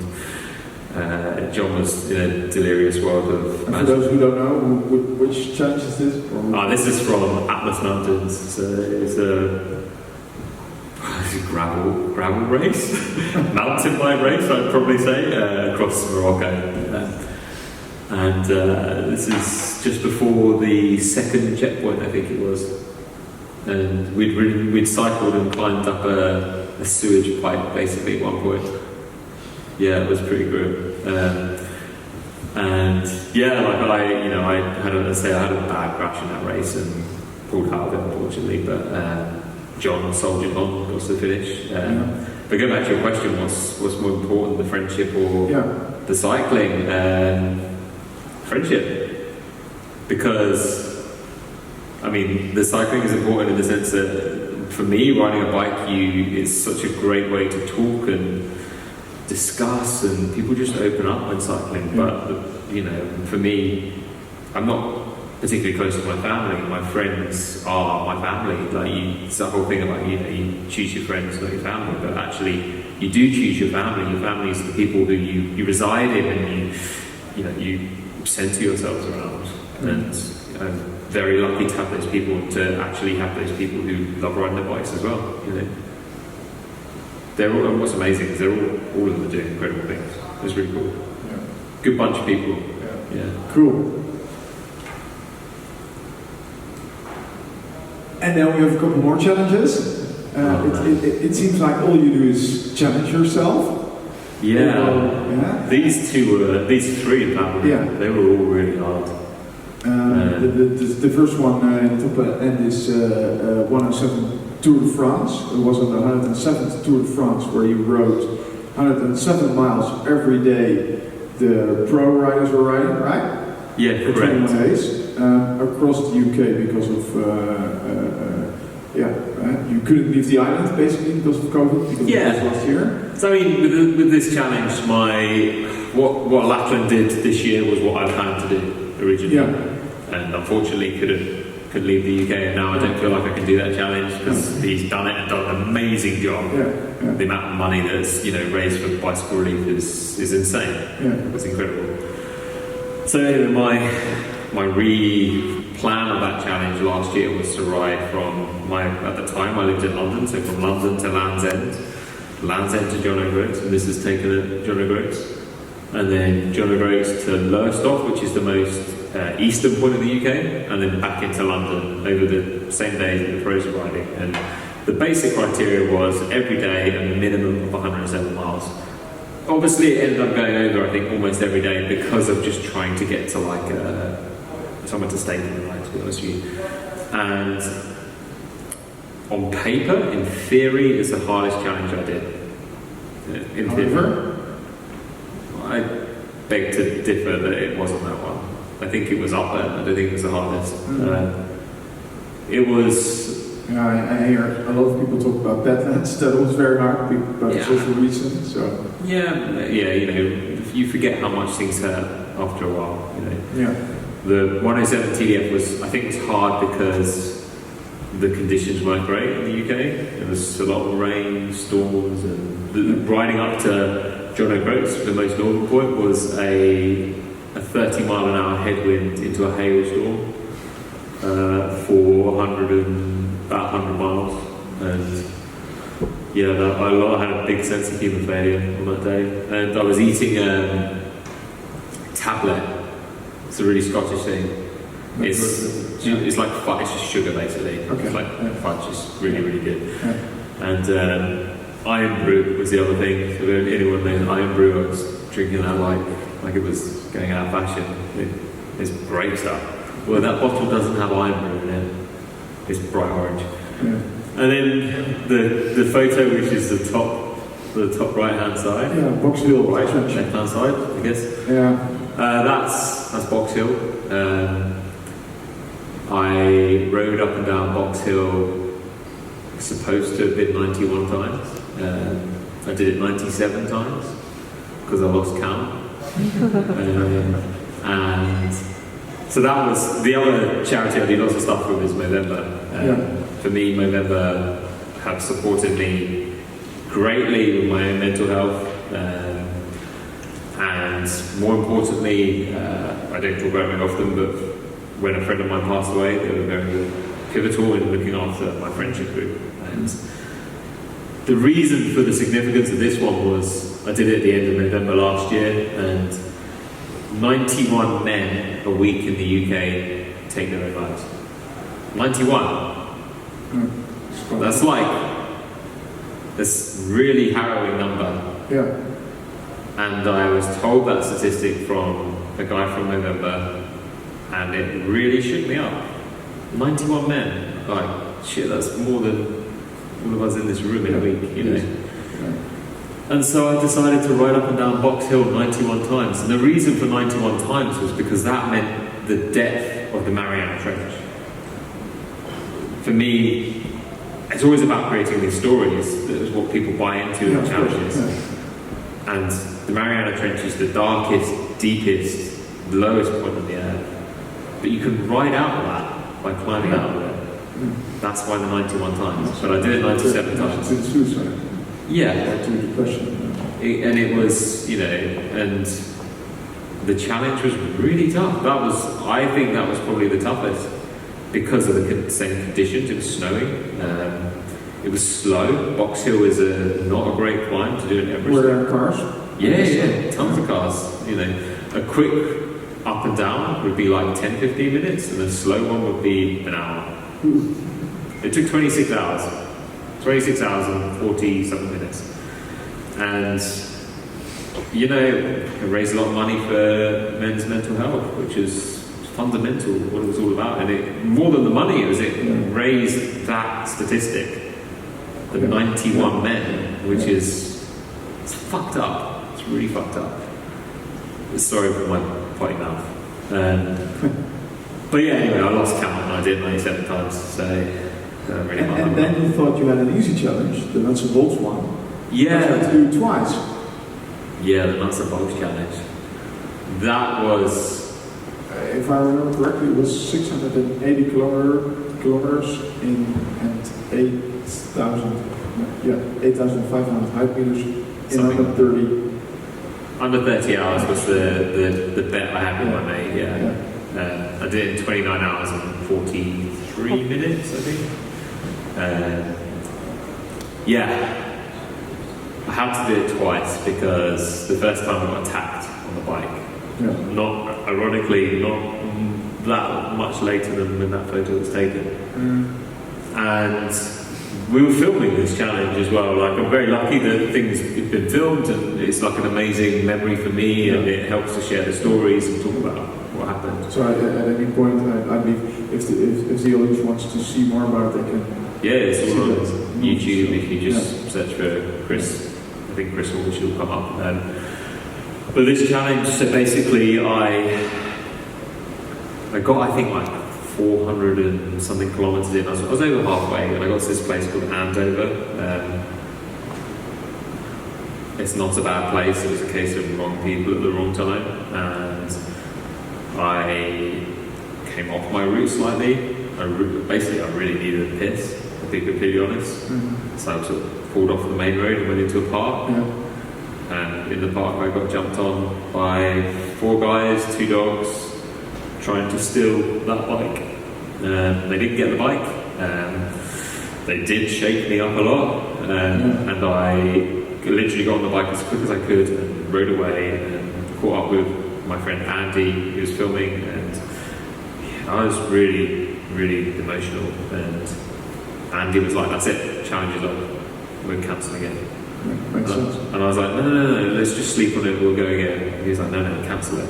And John was in a delirious world of... And for those who don't know, which challenge is this? This is from Atlas Mountains. It's a gravel race, mountain bike race, I'd probably say, across Morocco. And this is just before the second checkpoint, I think it was. And we'd cycled and climbed up a sewage pipe basically at one point. Yeah, it was pretty good. And yeah, like I had a bad crash in that race and pulled out of it unfortunately, but John soldiered on, got to the finish. But going back to your question, what's more important, the friendship or the cycling? Friendship. Because, I mean, the cycling is important in the sense that for me, riding a bike is such a great way to talk and discuss, and people just open up when cycling. But, for me, I'm not particularly close to my family. My friends are my family. It's the whole thing about you choose your friends, not your family. But actually, you do choose your family. Your family is the people who you reside in, and you center yourselves around. And I'm very lucky to have those people, to actually have those people who love riding their bikes as well. They're all. What's amazing is all of them are doing incredible things. It's really cool. Yeah. Good bunch of people. Yeah. Cool. And then we have a couple more challenges. It seems like all you do is challenge yourself. Yeah. These three in fact, they were all really hard. The first one in the top end is 107 Tour de France. It was on the 107th Tour de France where you rode 107 miles every day. The pro riders were riding, right? Yeah, for correct. 21 days across the UK because of you couldn't leave the island basically because of COVID, because it was last year. So I mean, with this challenge, what Lapland did this year was what I planned to do originally, and unfortunately couldn't leave the UK, and now I don't feel like I can do that challenge because he's done it and done an amazing job. The amount of money that's raised for bicycle relief is insane. It's incredible. So my plan of that challenge last year was to ride at the time I lived in London, so from London to Land's End to John O'Groats, and this has taken John O'Groats, and then John O'Groats to Lowestoft, which is the most eastern point of the UK, and then back into London over the same days that the pros are riding. And the basic criteria was every day a minimum of 107 miles. Obviously it ended up going over, I think, almost every day because of just trying to get to somewhere to stay for the night, to be honest with you. And on paper, in theory, it's the hardest challenge I did. In theory. I beg to differ that it wasn't that one. I think it was up there. I don't think it was the hardest. It was... I hear a lot of people talk about Badlands. That was very hard, but social reasons. So you forget how much things hurt after a while. The 107 TDF was hard because the conditions weren't great in the UK. There was a lot of rain, storms, and riding up to John O'Groats, the most northern point, was a 30-mile-an-hour headwind into a hailstorm for about 100 miles, and Yeah, I had a big sense of human failure on that day, and I was eating tablet. It's a really Scottish thing. It's like fudge, it's just sugar basically. Okay. It's like fudge, it's really, really good. Yeah. And Iron Brew was the other thing. So if anyone knows Iron Brew, I was drinking that like it was going out of fashion. It's great stuff. Well, that bottle doesn't have Iron Brew in it. It's bright orange. Yeah. And then the photo, which is the top right hand side. Yeah, Box Hill. Right, left hand side, I guess. Yeah. That's Box Hill. I rode up and down Box Hill, supposed to have been 91 times. I did it 97 times because I lost count. And so that was the other charity I did lots of stuff with is Movember. For me, Movember have supported me greatly with my own mental health. And more importantly, I don't talk about it often, but when a friend of mine passed away, they were very pivotal in looking after my friendship group. And the reason for the significance of this one was I did it at the end of November last year, and 91 men a week in the UK take their own lives. 91. That's a really harrowing number. Yeah. And I was told that statistic from a guy from November, and it really shook me up. 91 men, like, shit, that's more than all of us in this room in a week, you know. And so I decided to ride up and down Box Hill 91 times. And the reason for 91 times was because that meant the depth of the Mariana Trench. For me, it's always about creating these stories. That is what people buy into in challenges. And the Mariana Trench is the darkest, deepest, lowest point of the earth. But you can ride out of that by climbing out of it. That's why the 91 times. But I did it 97 times. It's suicide. Yeah. To depression. And it was, you know, and the challenge was really tough. I think that was probably the toughest because of the same conditions. It was snowing. It was slow. Box Hill is not a great climb to do in Everest. Were there cars? Yeah, tons of cars. You know, a quick up and down would be like 10-15 minutes, and a slow one would be an hour. It took 26 hours. 26 hours and 40-something minutes. And, you know, it raised a lot of money for men's mental health, which is fundamental, what it was all about. And it, more than the money, it raised that statistic, the 91 men, which is it's fucked up. It's really fucked up. Sorry for my potty mouth. But yeah, anyway, I lost count and I did 97 times, so... Really and then you thought you had an easy challenge, the nuts and bolts one. Yeah. You had to do it twice. Yeah, the nuts and bolts challenge. That was... if I remember correctly, it was 680 kilometers and 8,500 height meters in under 30. Under 30 hours was the bet I had with my mate, yeah. I did it in 29 hours and 43 minutes, I think. I had to do it twice because the first time I got attacked on the bike. Yeah. Not, ironically, not that much later than when that photo was taken. And we were filming this challenge as well. Like, I'm very lucky that things have been filmed, and it's like an amazing memory for me, and it helps to share the stories and talk about what happened. So at any point, I believe if the audience wants to see more about it, they can. Yeah, it's all on YouTube. If you just search for Chris, I think Chris will come up. But this challenge, so basically, I got, I think, like 400 and something kilometers in. I was over halfway, and I got to this place called Andover. It's not a bad place. It was a case of wrong people at the wrong time, and I came off my route slightly. I really needed a piss, to be completely honest. So I sort of pulled off the main road and went into a park. And in the park, I got jumped on by 4 guys, 2 dogs, trying to steal that bike. They didn't get the bike. They did shake me up a lot. and I literally got on the bike as quick as I could and rode away and caught up with my friend Andy, who was filming, and I was really, really emotional. And Andy was like, "That's it, challenge is over, we're cancelling it." Makes sense. And I was like, no, let's just sleep on it, we'll go again. And he was like, no, cancel it.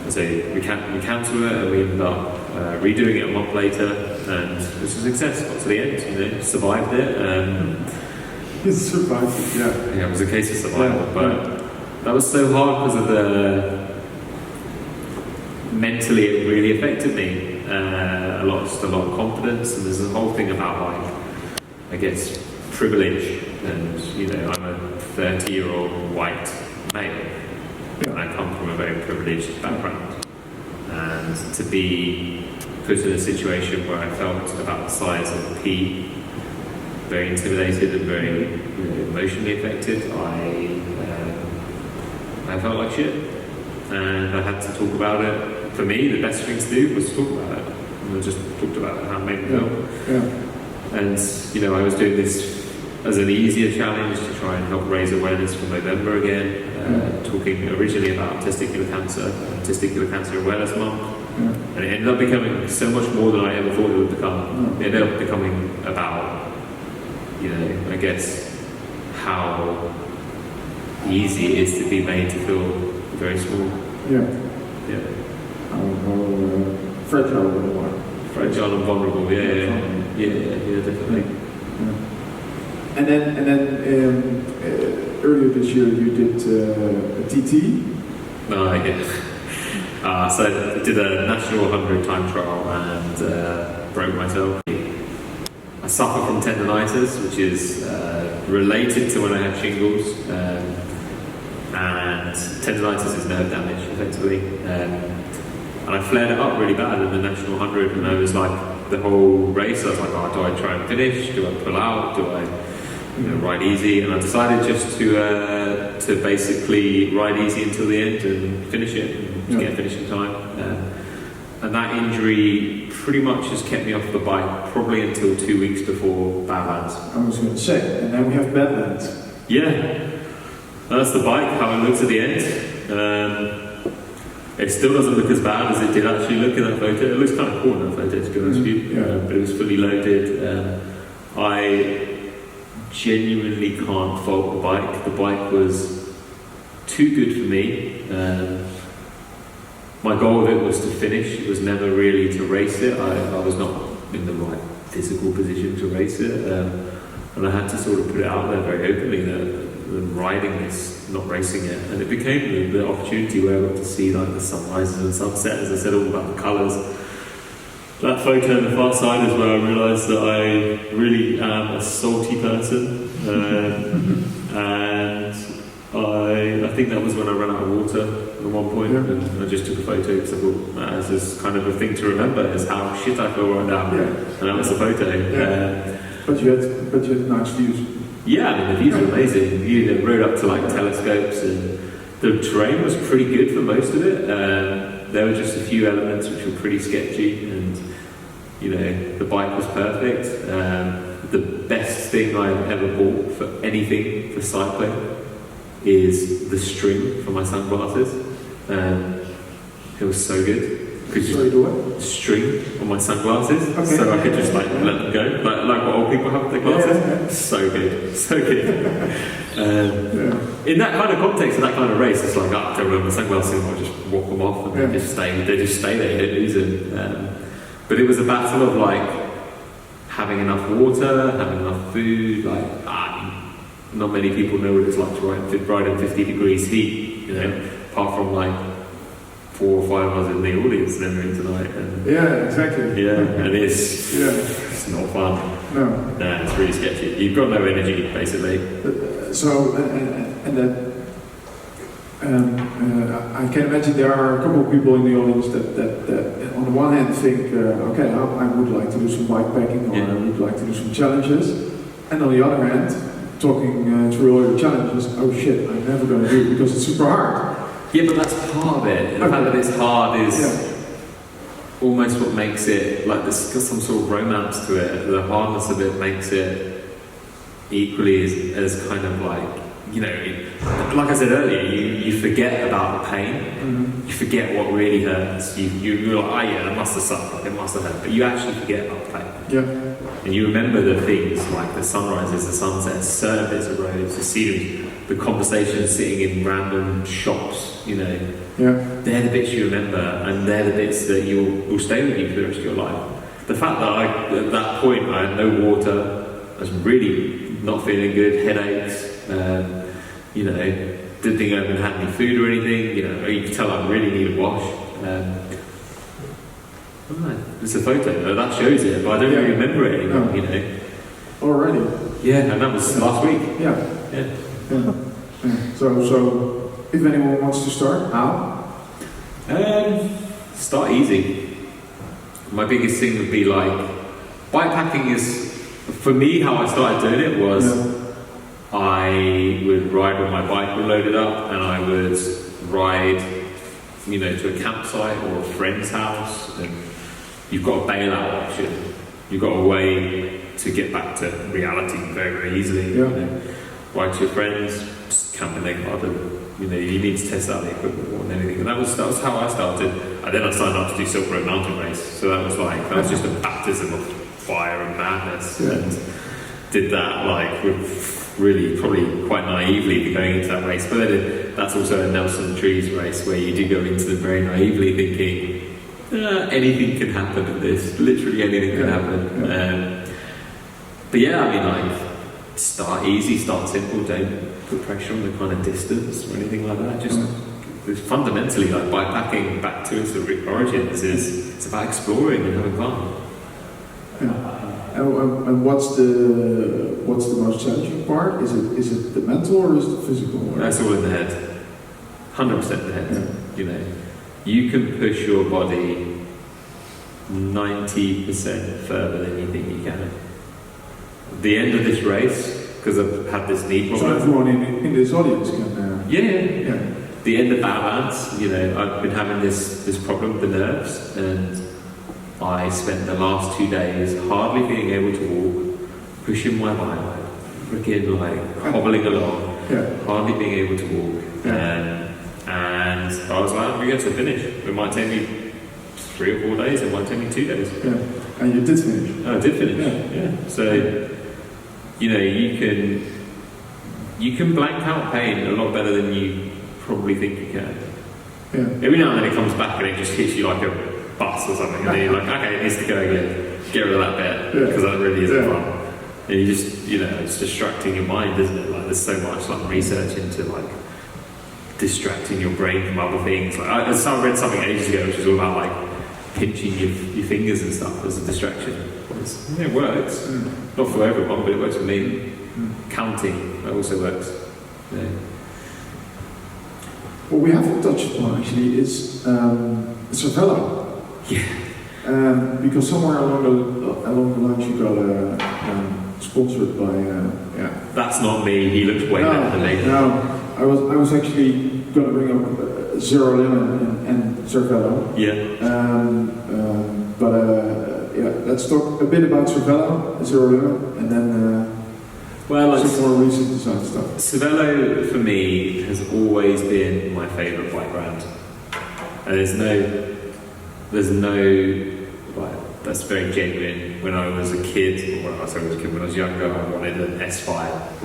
And so we cancelled it, and we ended up redoing it a month later, and it was a success. Got to the end, survived it. You survived it, yeah. Yeah, it was a case of survival, but that was so hard because of mentally it really affected me. I lost a lot of confidence, and there's a whole thing about I guess, privilege, and I'm a 30-year-old white male, and I come from a very privileged background, and to be put in a situation where I felt about the size of a pea, very intimidated and very emotionally affected, I felt like shit, and I had to talk about it. For me, the best thing to do was to talk about it, and I just talked about how it made me feel. And I was doing this as an easier challenge to try and help raise awareness for November again, talking originally about testicular cancer awareness month, and it ended up becoming so much more than I ever thought it would become. It ended up becoming about, I guess, how easy it is to be made to feel very small. Fragile and vulnerable, definitely. And then earlier this year you did a TT. So I did a national 100 time trial and broke myself. I suffer from tendonitis, which is related to when I had shingles, and tendonitis is nerve damage, effectively. And I flared it up really bad in the national 100, and I was like, the whole race, I was like, do I try and finish? Do I pull out? Do I ride easy? And I decided just to basically ride easy until the end and finish it, and get a finishing time. And that injury pretty much has kept me off the bike probably until 2 weeks before Badlands. I was going to say, and then we have Badlands. Yeah, that's the bike, how it looks at the end. It still doesn't look as bad as it did actually look in that photo. It looks kind of cool in that photo, to be honest with you, but it was fully loaded. I genuinely can't fault the bike. The bike was too good for me. My goal of it was to finish. It was never really to race it. I was not in the right physical position to race it, and I had to sort of put it out there very openly that riding this, not racing it, and it became the opportunity where I got to see like the sunrises and sunsets. As I said, all about the colours. That photo on the far side is where I realised that I really am a salty person, and I think that was when I ran out of water at one point, and I just took a photo because I thought, this is kind of a thing to remember, is how shit I feel right now, and that was the photo. But you had nice views. Yeah, I mean, the views were amazing. You rode up to like telescopes, and the terrain was pretty good for most of it. There were just a few elements which were pretty sketchy, and the bike was perfect. The best thing I've ever bought for anything for cycling is the string for my sunglasses. It was so good. String on my sunglasses, so I could just let them go, like what old people have with their glasses. So good. In that kind of context, in that kind of race, it's like, I don't remember the sunglasses, I'll just walk them off, and they just stay there, you don't lose them. But it was a battle of like having enough water, having enough food. Not many people know what it's like to ride in 50 degrees heat, apart from like 4 or 5 of us in the audience and everything tonight. And exactly. And it's not fun. No, it's really sketchy. You've got no energy, basically. So, and that, I can imagine there are a couple of people in the audience that on the one hand think, I would like to do some bikepacking, or I would like to do some challenges, and on the other hand, talking through all your challenges, oh shit, I'm never going to do it because it's super hard. Yeah, but that's part of it. The fact that it's hard is almost what makes it, like there's some sort of romance to it. The hardness of it makes it equally as kind of like, you know, like I said earlier, you forget about the pain, you forget what really hurts, you're like, oh yeah, that must have sucked, like, it must have hurt, but you actually forget about the pain. Yeah. And you remember the things like the sunrises, the sunsets, certain bits of roads, the scenery, the conversations sitting in random shops, you know. Yeah. They're the bits you remember, and they're the bits that will stay with you for the rest of your life. The fact that at that point I had no water, I was really not feeling good, headaches, you know, didn't think I even had any food or anything, you know, you could tell I really need a wash. It's a photo, that shows it, but I don't really remember it anymore, you know. Already? Yeah, and that was last week. Yeah. So if anyone wants to start, how? Start easy. My biggest thing would be like, bikepacking is, for me, how I started doing it was, I would ride with my bike all loaded up, and I would ride, you know, to a campsite or a friend's house, and you've got a bailout option. You've got a way to get back to reality very, very easily. Yeah. You know, ride to your friends, just camp in their garden. You know, you need to test out the equipment more than anything, and that was how I started. And then I signed up to do Silk Road Mountain Race, so that was just a baptism of fire and madness, and did that like with really probably quite naively going into that race. But then that's also a Nelson Trees race where you do go into them very naively thinking anything can happen in this, literally anything can happen. But yeah, I mean, like, start easy, start simple, don't put pressure on the kind of distance or anything like that. Just it's fundamentally, like, bikepacking back to its origins it's about exploring and having fun. And what's the most challenging part? Is it the mental or is it the physical? That's all in the head. 100% the head. Yeah. You know, you can push your body 90% further than you think you can. At the end of this race, because I've had this knee problem. So everyone in this audience can. Yeah. The end of Badlands, you know, I've been having this problem with the nerves, and I spent the last 2 days hardly being able to walk, pushing my bike, freaking like hobbling along, hardly being able to walk. And I was like, we get to finish. It might take me 3 or 4 days, it might take me 2 days. Yeah. And you did finish. Oh, I did finish, yeah. So, you know, you can blank out pain a lot better than you probably think you can. Yeah. Every now and then it comes back and it just hits you like a bus or something, and then you're like, okay, it needs to go again. Get rid of that bit, because that really isn't fun. And you just, you know, it's distracting your mind, isn't it? Like, there's so much like research into like distracting your brain from other things. Like, I read something ages ago which was all about like pinching your fingers and stuff as a distraction. It works. Not for everyone, but it works for me. Counting, that also works. Yeah. What we haven't touched upon actually is Cervélo. Yeah. Because somewhere along the lines you got sponsored by. That's not me. He looks way better than me. No, I was actually going to bring up Zero Limit and Cervélo. Yeah. Let's talk a bit about Cervélo, Zero Limit, and then some more recent design stuff. Cervélo for me has always been my favourite bike brand, and there's no that's very genuine. When I was a kid, when I was younger, I wanted an S5,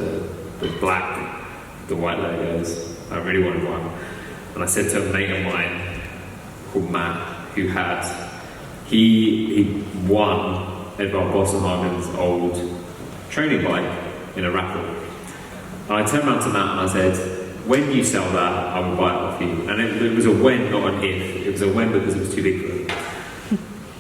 the black, the white logos. I really wanted one, and I said to a mate of mine called Matt, who he won Edvard Bossenhagen's old training bike in a raffle. And I turned around to Matt and I said, when you sell that, I will buy it off you. And it was a when, not an if. It was a when because it was too big for him.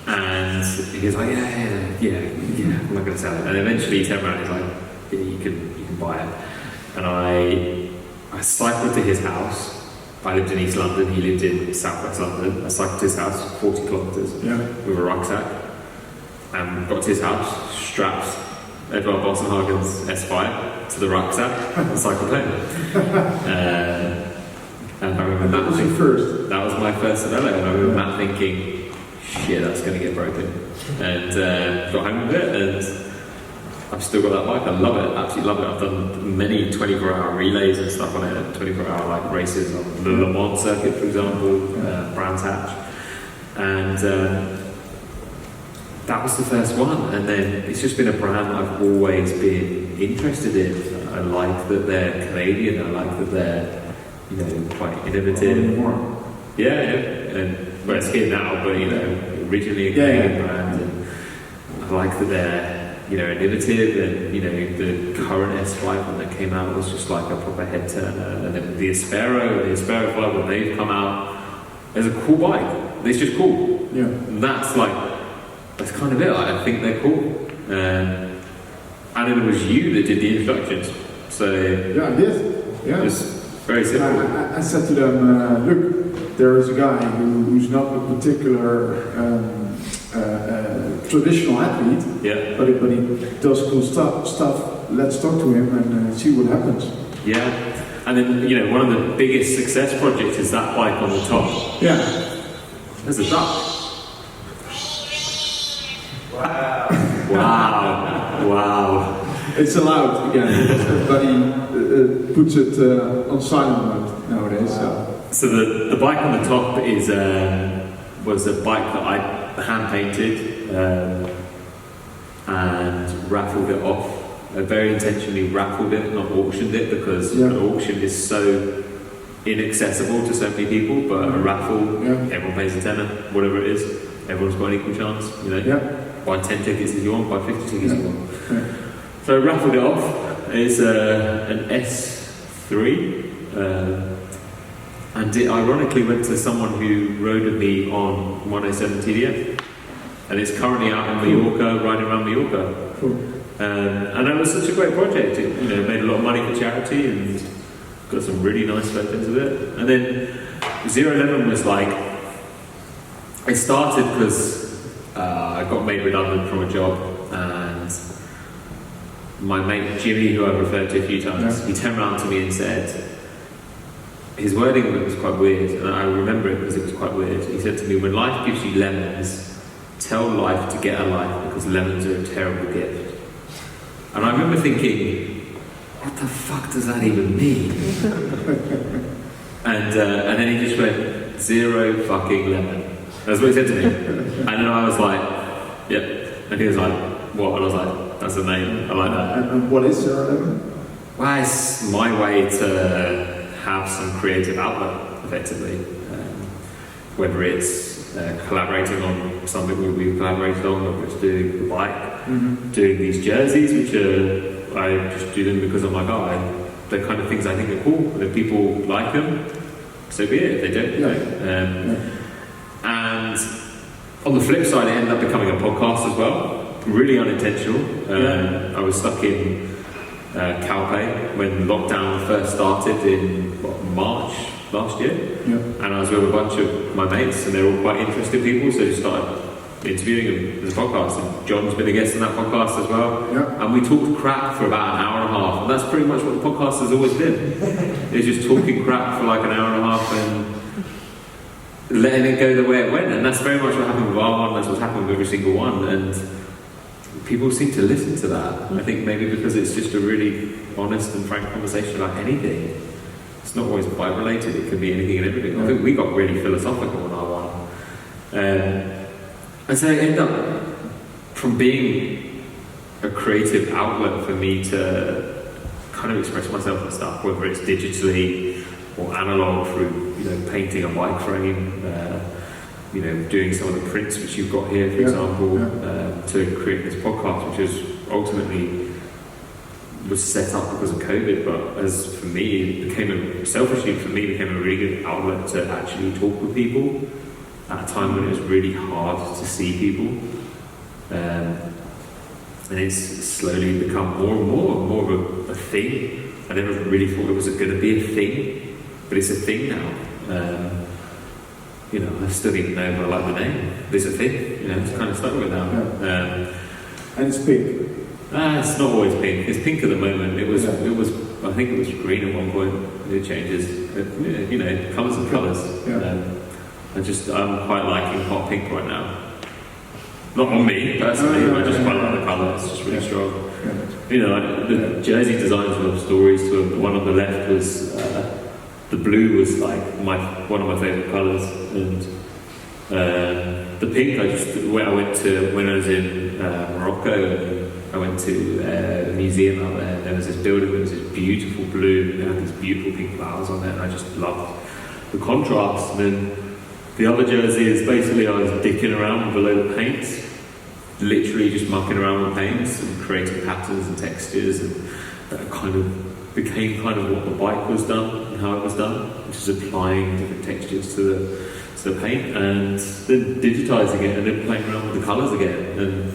And he was like, yeah, I'm not going to sell it. And eventually he turned around and he's like, yeah, you can buy it. And I cycled to his house. I lived in East London, he lived in South West London. I cycled to his house, 40 kilometres, with a rucksack. And got to his house, strapped Edvard Bossenhagen's S5 to the rucksack and cycled home. And I remember that was your first? That was my first Cervélo, and I remember Matt thinking, shit, that's going to get broken. And got home with it, and I've still got that bike. I love it, absolutely love it. I've done many 24-hour relays and stuff on it, 24-hour like races on the Le Mans circuit, for example, Brands Hatch, and that was the first one. And then it's just been a brand I've always been interested in. I like that they're Canadian. I like that they're, you know, quite innovative. Yeah, and well, it's here now, but you know, originally a Canadian brand, and I like that they're, you know, innovative, and you know, the current S5 when that came out was just like a proper head turner, and then the Aspero 5 when they've come out, it's a cool bike. It's just cool. Yeah, and that's kind of it. I think they're cool, and it was you that did the introductions. So yeah, I did. Yeah, it was very simple. I said to them, look, there is a guy who's not a particular traditional athlete, yeah, but he does cool stuff. Let's talk to him and see what happens. Yeah, and then you know, one of the biggest success projects is that bike on the top. Yeah, there's a duck. Wow. It's allowed again. Everybody puts it on silent mode nowadays. So the bike on the top is was a bike that I hand painted and raffled it off. I very intentionally raffled it, not auctioned it, because an auction is so inaccessible to so many people. But a raffle, everyone pays a tenner, whatever it is. Everyone's got an equal chance, you know. Yeah. Buy 10 tickets if you want, buy 50 tickets if you want. Yeah. So I raffled it off. It's an S3. And it ironically went to someone who rode with me on 107 TDF. And it's currently out in Mallorca, riding around Mallorca. Cool. And that was such a great project. It, you know, made a lot of money for charity and got some really nice photos of it. And then 011 was like, it started because I got made redundant from a job, and my mate Jimmy, who I've referred to a few times, he turned around to me and said, his wording was quite weird, and I remember it because it was quite weird. He said to me, when life gives you lemons, tell life to get a life, because lemons are a terrible gift. And I remember thinking, what the fuck does that even mean? and then he just went, 0 fucking lemon. That's what he said to me. And then I was like, yep. And he was like, what? And I was like, that's the name. I like that. And what is 011? Well, it's my way to have some creative outlet, effectively. Whether it's collaborating on something we've collaborated on, whether it's doing the bike, doing these jerseys, which I just do them because I'm like, the kind of things I think are cool. And if people like them, so be it. If they don't, you know. And on the flip side, it ended up becoming a podcast as well. Really unintentional. I was stuck in Calpe when lockdown first started in March last year. And I was with a bunch of my mates, and they're all quite interesting people, so I started interviewing them as a podcast. And John's been a guest on that podcast as well. And we talked crap for about an hour and a half, and that's pretty much what the podcast has always been. It's just talking crap for like an hour and a half and letting it go the way it went. And that's very much what happened with our one, that's what's happened with every single one. And people seem to listen to that. I think maybe because it's just a really honest and frank conversation about anything. It's not always bike related, it could be anything and everything. I think we got really philosophical on our one. And so it ended up from being a creative outlet for me to kind of express myself and stuff, whether it's digitally or analog through, you know, painting a bike frame, you know, doing some of the prints which you've got here, for example, to create this podcast, which is ultimately was set up because of COVID, but as for me, it became selfishly for me, became a really good outlet to actually talk with people at a time when it was really hard to see people. And it's slowly become more and more of a thing. I never really thought it was going to be a thing, but it's a thing now. You know, I still don't even know if I like the name. It's a thing, you know, it's kind of stuck with it now. And it's pink. It's not always pink. It's pink at the moment. It was. I think it was green at one point. It changes. You know, colours and colours. I'm quite liking hot pink right now. Not on me personally. I just quite like the colour. It's just really strong. You know, like, the jersey designs will have stories to them. The one on the left was the blue was like one of my favourite colours, and the pink. I when I was in Morocco, I went to a museum out there. There was this building that was this beautiful blue, and it had these beautiful pink flowers on it, and I just loved the contrast. And then the other jersey is basically I was dicking around with a load of paints. Literally just mucking around with paints and creating patterns and textures, and that kind of became kind of what the bike was done and how it was done, which is applying different textures to the paint and then digitizing it and then playing around with the colours again. And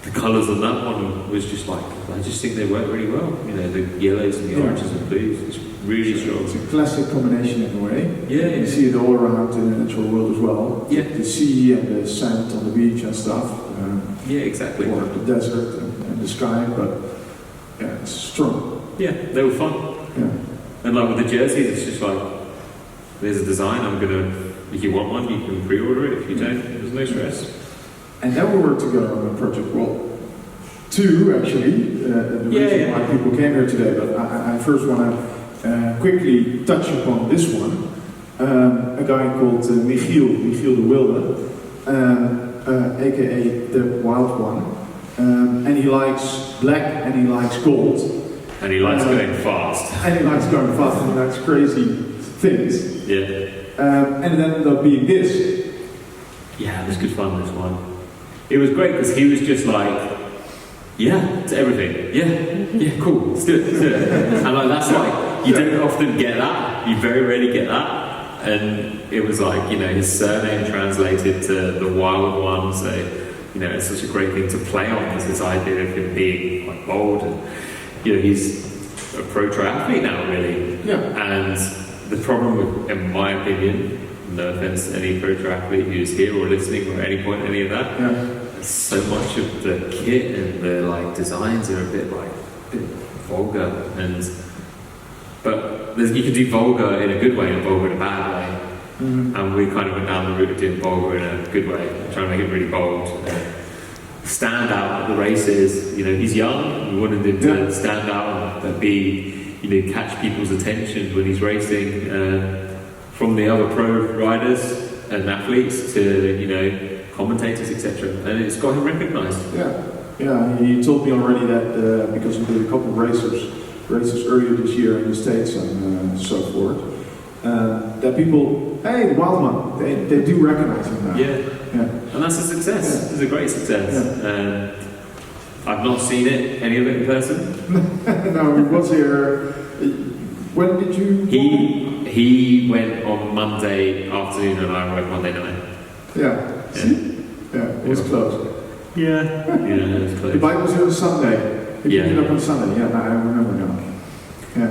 the colours on that one was just like, I just think they work really well. You know, the yellows and the oranges and blues, it's really strong. It's a classic combination in a way. Yeah. You see it all around in the natural world as well. Yeah. The sea and the sand on the beach and stuff. Yeah, exactly. Or the desert and the sky, but yeah, it's strong. Yeah, they were fun. Yeah. And like with the jerseys, it's just like, there's a design, if you want one, you can pre-order it. If you don't, there's no stress. And then we worked together on a project, well, two actually, the reason why people came here today, but I first want to quickly touch upon this one. A guy called Michiel de Wilde. aka the Wild One, and he likes black and he likes gold, and he likes going fast, and he likes crazy things. Yeah. And it ended up being this. Yeah, it was good fun. This one, it was great because he was just like, yeah, to everything. Yeah, cool. Let's do it. And like that's like you don't often get that. You very rarely get that. And it was like, you know, his surname translated to the Wild One, so, you know, it's such a great thing to play on, because this idea of him being quite bold, and, you know, he's a pro triathlete now, really. Yeah. And the problem with, in my opinion, no offense to any pro triathlete who's here or listening or at any point, any of that, so much of the kit and the, like, designs are a bit vulgar, but you can do vulgar in a good way and vulgar in a bad way. Mm-hmm. And we kind of went down the route of doing vulgar in a good way, trying to make it really bold. Stand out at the races. You know, he's young. We wanted him to stand out and be, you know, catch people's attention when he's racing, from the other pro riders and athletes to, you know, commentators, etc. And it's got him recognised. Yeah. He told me already that because he did a couple of races earlier this year in the States and so forth, that people, hey, the Wild One, they do recognize him now. Yeah. And that's a success. It's a great success. I've not seen any of it in person. No, he was here. When did you? He went on Monday afternoon and I arrived Monday night. Yeah. See? Yeah, it was close. Yeah, it was close. The bike was here on Sunday. He picked it up on Sunday. Yeah, I remember now. Yeah.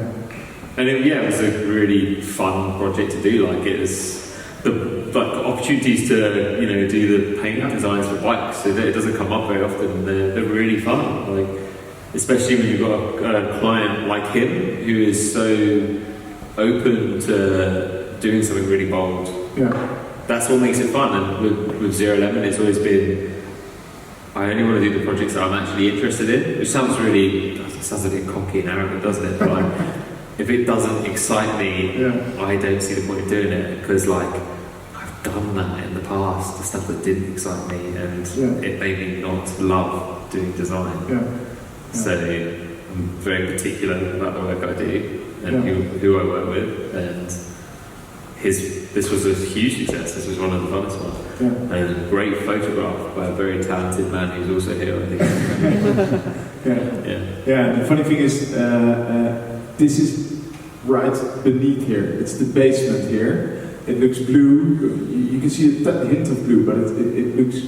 And it was a really fun project to do. Like, it was the opportunities to, you know, do the paint designs for bikes. It doesn't come up very often. They're really fun. Like, especially when you've got a client like him who is so open to doing something really bold. Yeah. That's what makes it fun. And with Zero Lemon, it's always been, I only want to do the projects that I'm actually interested in, which sounds a bit cocky and arrogant, doesn't it? But like, if it doesn't excite me, I don't see the point of doing it, because like, I've done that in the past, the stuff that didn't excite me, and it made me not love doing design. So I'm very particular about the work I do and who I work with, and this was a huge success. This was one of the funnest ones. And a great photograph by a very talented man who's also here, I think. Yeah, the funny thing is, this is right beneath here. It's the basement here. It looks blue. You can see a hint of blue, but it looks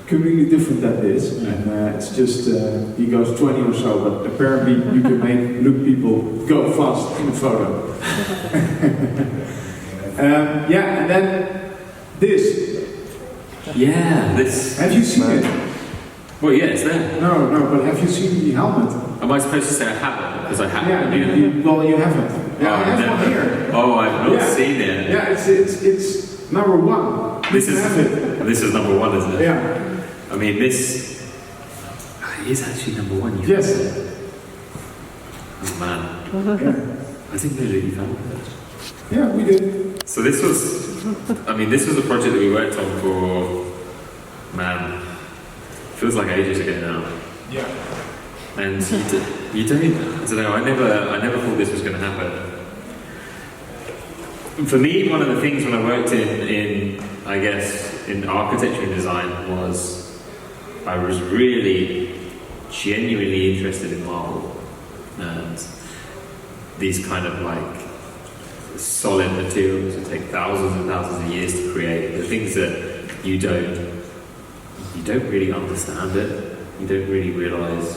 completely different than this. And it's just, he goes 20 or so, but apparently you can make people go fast in a photo. And then this. Yeah, this. Have you seen it? Well, yeah, it's there. No, but have you seen the helmet? Am I supposed to say I haven't? Because I haven't. Well, you haven't. Yeah, I have one here. Oh, I've not seen it. Yeah, it's number one. This is number one, isn't it? Yeah. I mean, this is actually number one. Yes. Oh man, Yeah. I didn't know that you found it. Yeah, we did. So this was a project that we worked on for, man, feels like ages ago now. Yeah. And you don't, I don't know, I never thought this was going to happen. For me, one of the things when I worked in I guess, in architecture and design was I was really genuinely interested in marble and these kind of like solid materials that take thousands and thousands of years to create, the things that you don't really understand it, you don't really realise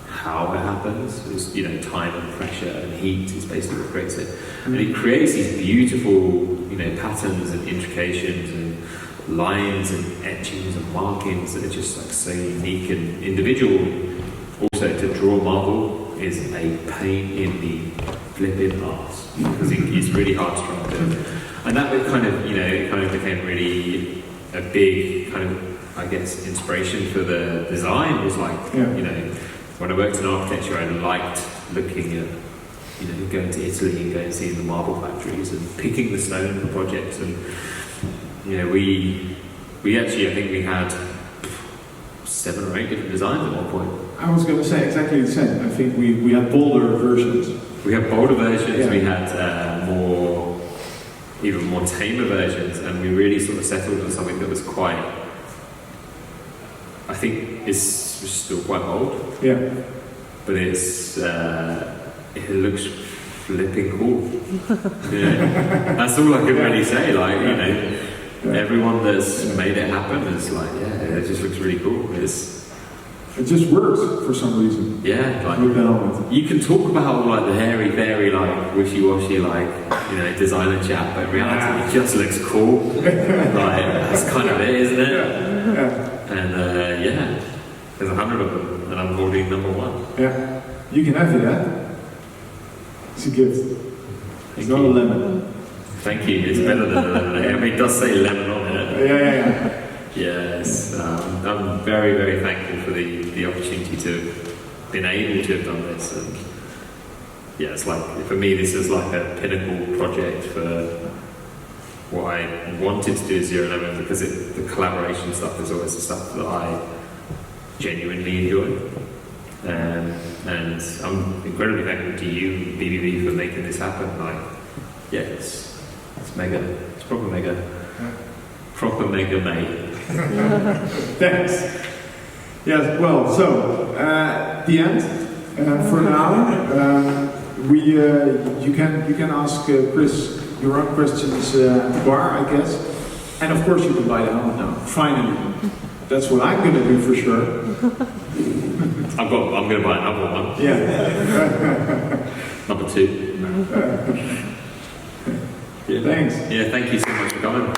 how it happens. It's, time and pressure and heat is basically what creates it. And it creates these beautiful, patterns and intrications and lines and etchings and markings that are just like so unique and individual. Also, to draw marble is a pain in the flipping arse because it's really hard to try and do. And that kind of, it kind of became really a big kind of, I guess, inspiration for the design. Was like, when I worked in architecture, I liked looking at, going to Italy and going and seeing the marble factories and picking the stone for projects. And, we actually, I think we had 7 or 8 different designs at one point. I was going to say exactly the same. I think we had bolder versions. We had bolder versions, yeah. We had even more tamer versions, and we really sort of settled on something that was quite, I think it's still quite bold. Yeah. But it's, it looks flipping cool. That's all I can really say, everyone that's made it happen is like, it just looks really cool. It just works for some reason. Yeah, you can talk about like the hairy, very wishy-washy, designer chat, but in reality it just looks cool. That's kind of it, isn't it? Yeah. And there's 100 of them, and I'm holding number 1. Yeah, you can have it, It's a gift. It's not a lemon. Thank you. It's better than a lemon. I mean, it does say lemon on it. Yeah. Yes, I'm very, very thankful for the opportunity to have been able to have done this. And it's like, for me, this is like a pinnacle project for what I wanted to do at 011 because the collaboration stuff is always the stuff that I genuinely enjoy. And I'm incredibly thankful to you, BBB, for making this happen. It's mega. It's proper mega. Proper mega, mate. Thanks. Yes, well, so, the end, for now, you can ask Chris your own questions at the bar, I guess. And of course you can buy the helmet now, finally. That's what I'm going to do for sure. I'm going to buy another one. Yeah. Number 2. Thanks. Yeah, thank you so much for coming.